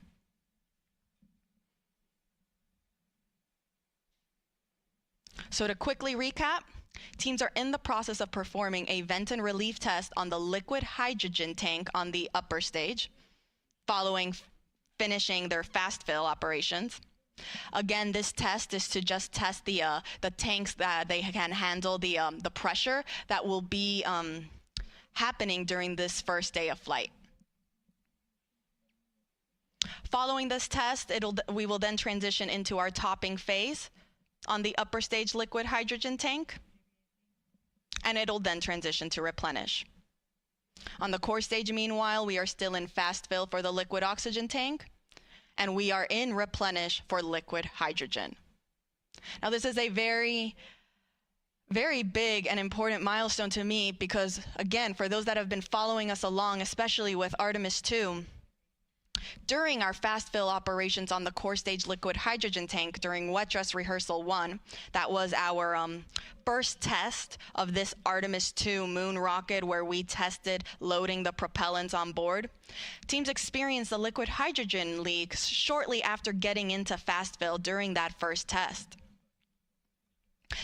So to quickly recap, teams are in the process of performing a vent and relief test on the liquid hydrogen tank on the upper stage, following finishing their fast fill operations. Again, this test is to just test the tanks that they can handle the pressure that will be happening during this first day of flight. Following this test, we will then transition into our topping phase on the upper stage liquid hydrogen tank, and it'll then transition to replenish. On the core stage, meanwhile, we are still in fast fill for the liquid oxygen tank, and we are in replenish for liquid hydrogen. Now, this is a very, very big and important milestone to me because, again, for those that have been following us along, especially with Artemis II, during our fast fill operations on the core stage liquid hydrogen tank during wet dress rehearsal 1, that was our first test of this Artemis II moon rocket where we tested loading the propellants on board. Teams experienced the liquid hydrogen leaks shortly after getting into fast fill during that first test.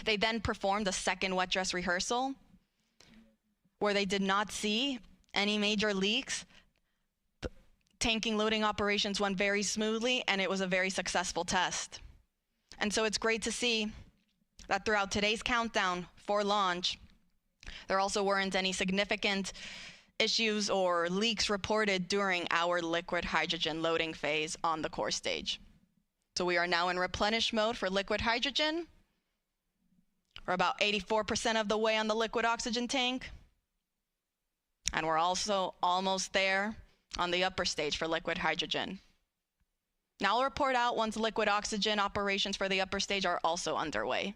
They then performed a second wet dress rehearsal where they did not see any major leaks. Tanking loading operations went very smoothly, and it was a very successful test. And so it's great to see that throughout today's countdown for launch, there also weren't any significant issues or leaks reported during our liquid hydrogen loading phase on the core stage. So we are now in replenish mode for liquid hydrogen. We're about 84% of the way on the liquid oxygen tank. And we're also almost there on the upper stage for liquid hydrogen. Now I'll report out once liquid oxygen operations for the upper stage are also underway.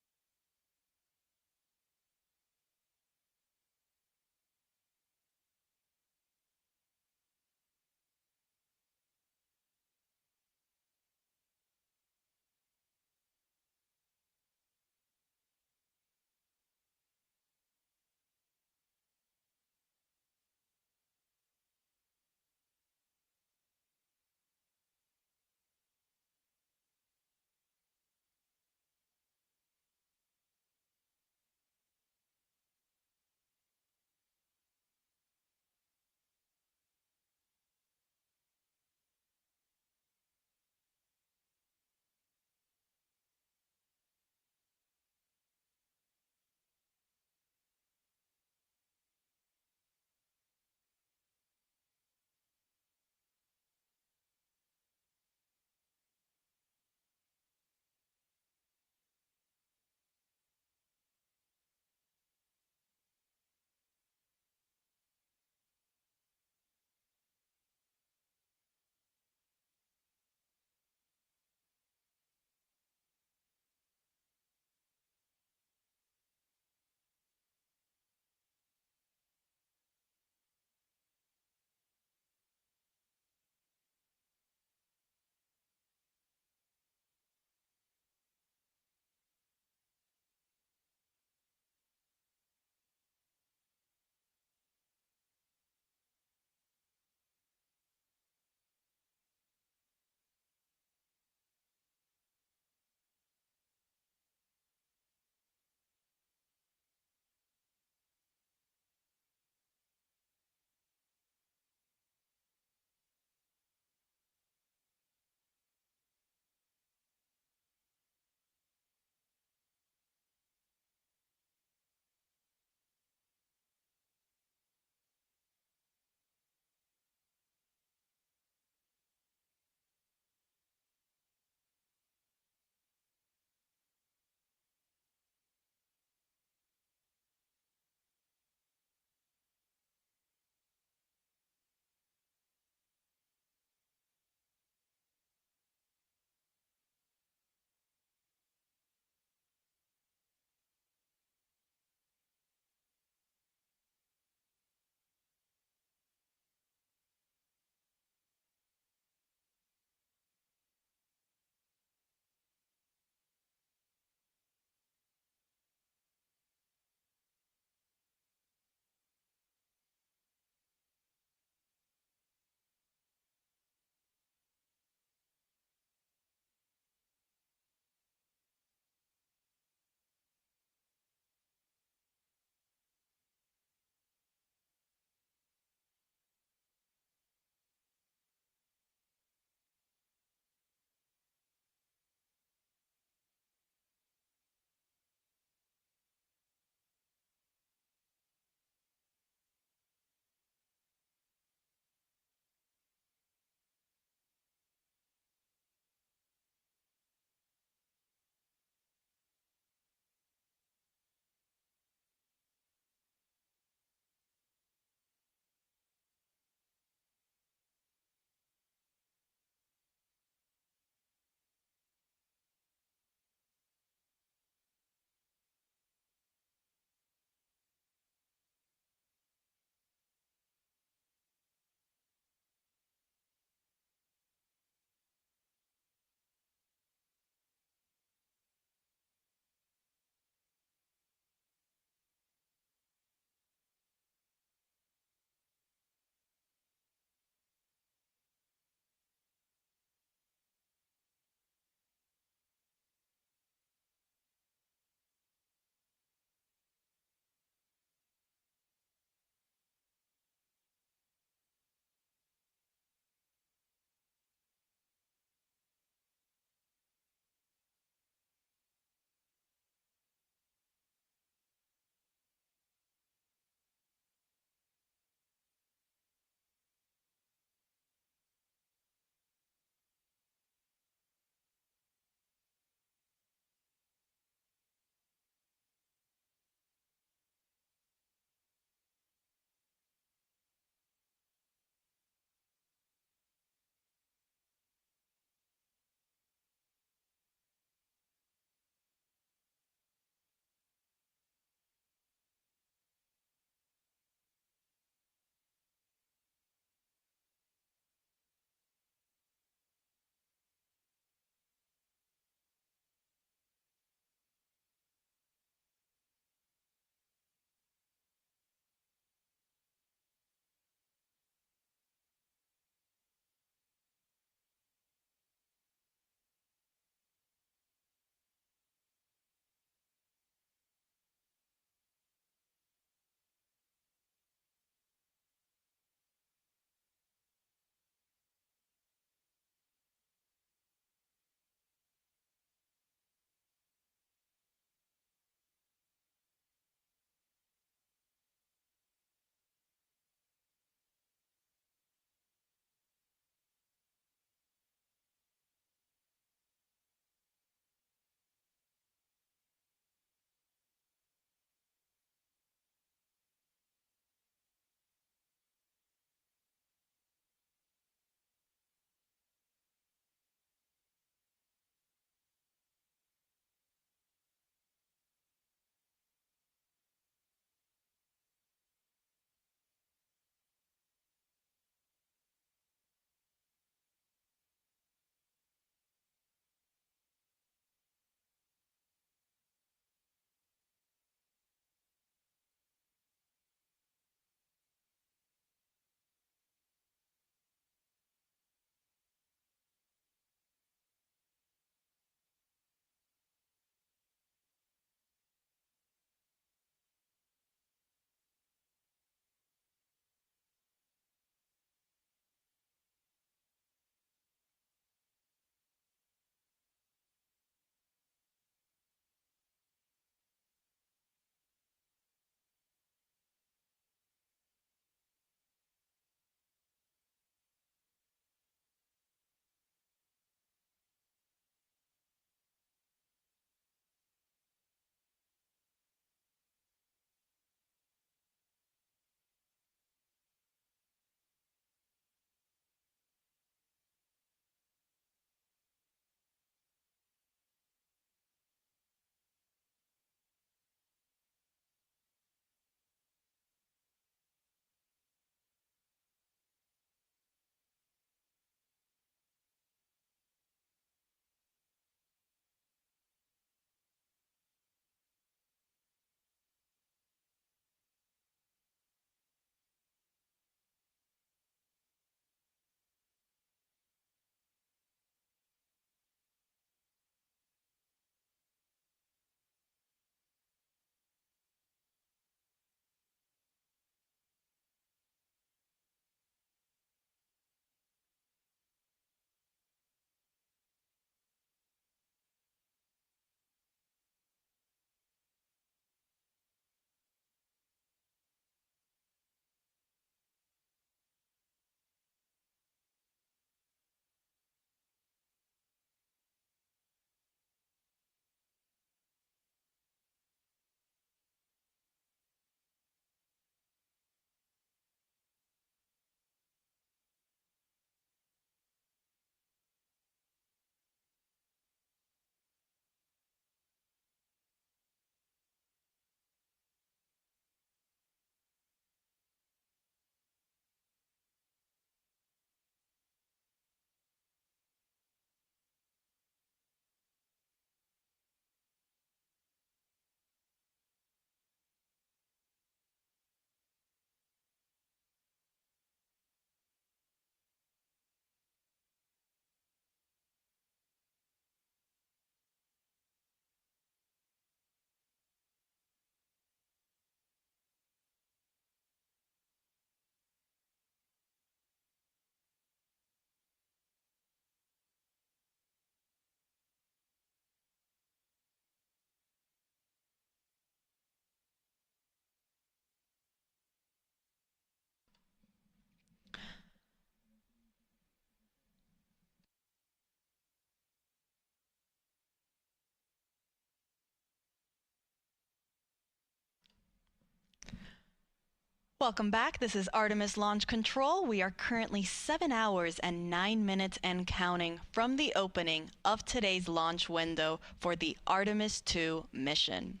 Welcome back. This is Artemis Launch Control. We are currently 7 hours and 9 minutes and counting from the opening of today's launch window for the Artemis II mission.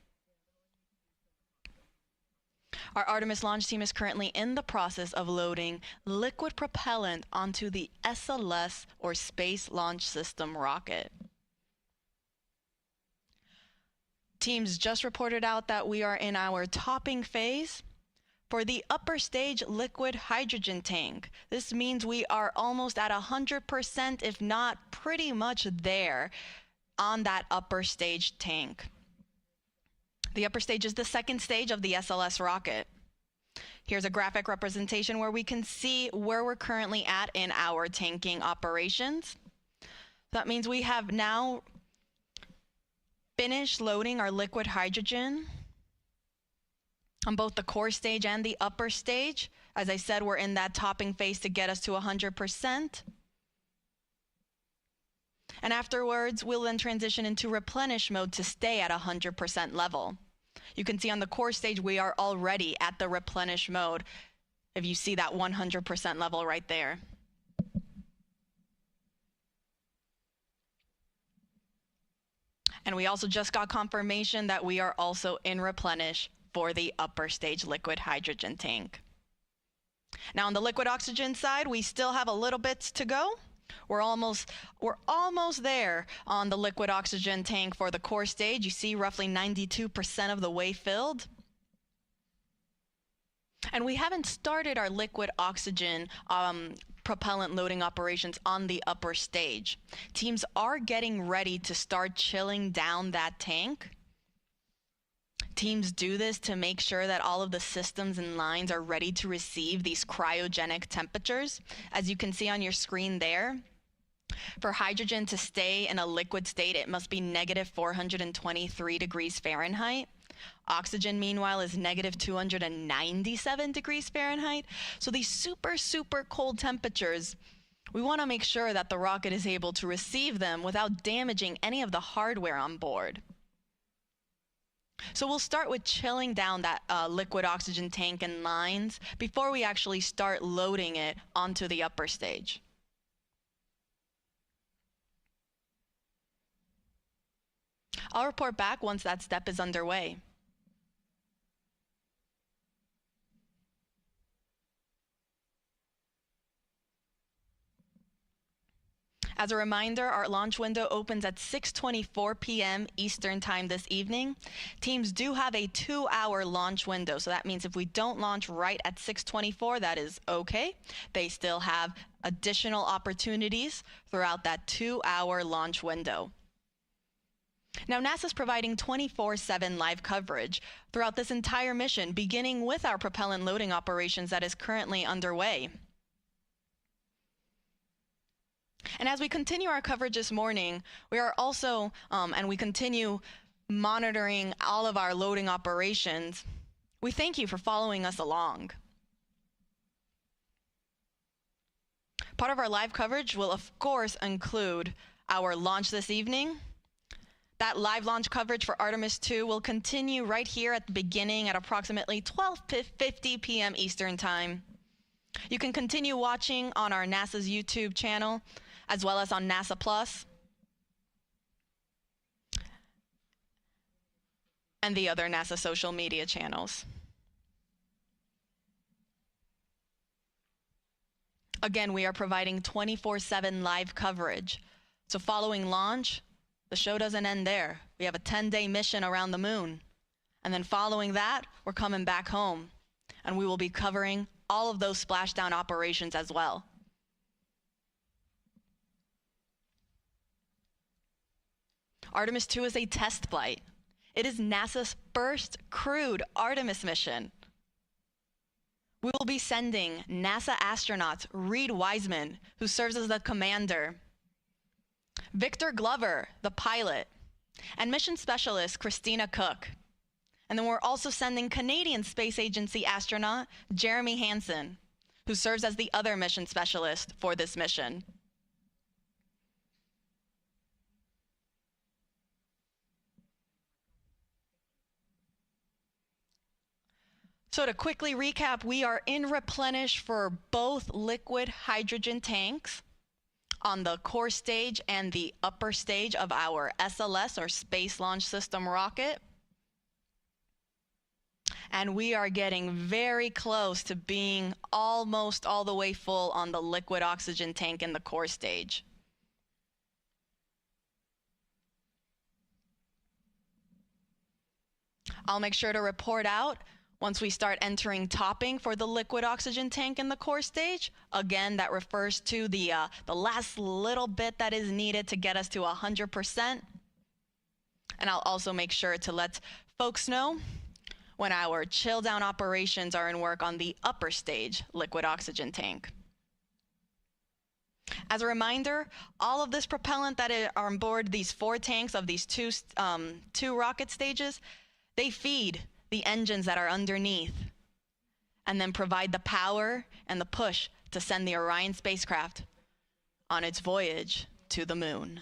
Our Artemis launch team is currently in the process of loading liquid propellant onto the SLS, or Space Launch System, rocket. Teams just reported out that we are in our topping phase. For the upper stage liquid hydrogen tank, this means we are almost at 100%, if not pretty much there, on that upper stage tank. The upper stage is the second stage of the SLS rocket. Here's a graphic representation where we can see where we're currently at in our tanking operations. That means we have now finished loading our liquid hydrogen on both the core stage and the upper stage. As I said, we're in that topping phase to get us to 100%. And afterwards, we'll then transition into replenish mode to stay at 100% level. You can see on the core stage, we are already at the replenish mode, if you see that 100% level right there. And we also just got confirmation that we are also in replenish for the upper stage liquid hydrogen tank. Now on the liquid oxygen side, we still have a little bit to go. We're almost there on the liquid oxygen tank for the core stage. You see roughly 92% of the way filled. And we haven't started our liquid oxygen propellant loading operations on the upper stage. Teams are getting ready to start chilling down that tank. Teams do this to make sure that all of the systems and lines are ready to receive these cryogenic temperatures. As you can see on your screen there, for hydrogen to stay in a liquid state, it must be negative 423 degrees Fahrenheit. Oxygen, meanwhile, is negative 297 degrees Fahrenheit. So these super, super cold temperatures, we want to make sure that the rocket is able to receive them without damaging any of the hardware on board. So we'll start with chilling down that liquid oxygen tank and lines before we actually start loading it onto the upper stage. I'll report back once that step is underway. As a reminder, our launch window opens at 6:24 p.m. Eastern Time this evening. Teams do have a 2-hour launch window, so that means if we don't launch right at 6:24, that is okay. They still have additional opportunities throughout that 2-hour launch window. Now, NASA's providing 24/7 live coverage throughout this entire mission, beginning with our propellant loading operations that is currently underway. And as we continue our coverage this morning, we are also, and we continue monitoring all of our loading operations. We thank you for following us along. Part of our live coverage will, of course, include our launch this evening. That live launch coverage for Artemis II will continue right here at the beginning at approximately 12:50 p.m. Eastern Time. You can continue watching on our NASA's YouTube channel, as well as on NASA Plus and the other NASA social media channels. Again, we are providing 24/7 live coverage. So following launch, the show doesn't end there. We have a 10-day mission around the moon. And then following that, we're coming back home. And we will be covering all of those splashdown operations as well. Artemis II is a test flight. It is NASA's first crewed Artemis mission. We will be sending NASA astronauts Reed Wiseman, who serves as the commander, Victor Glover, the pilot, and mission specialist Christina Cook. And then we're also sending Canadian Space Agency astronaut Jeremy Hansen, who serves as the other mission specialist for this mission. So to quickly recap, we are in replenish for both liquid hydrogen tanks on the core stage and the upper stage of our SLS, or Space Launch System rocket. And we are getting very close to being almost all the way full on the liquid oxygen tank in the core stage. I'll make sure to report out once we start entering topping for the liquid oxygen tank in the core stage. Again, that refers to the last little bit that is needed to get us to 100%. And I'll also make sure to let folks know when our chill down operations are in work on the upper stage liquid oxygen tank. As a reminder, all of this propellant that are on board these 4 tanks of these two rocket stages, they feed the engines that are underneath and then provide the power and the push to send the Orion spacecraft on its voyage to the moon.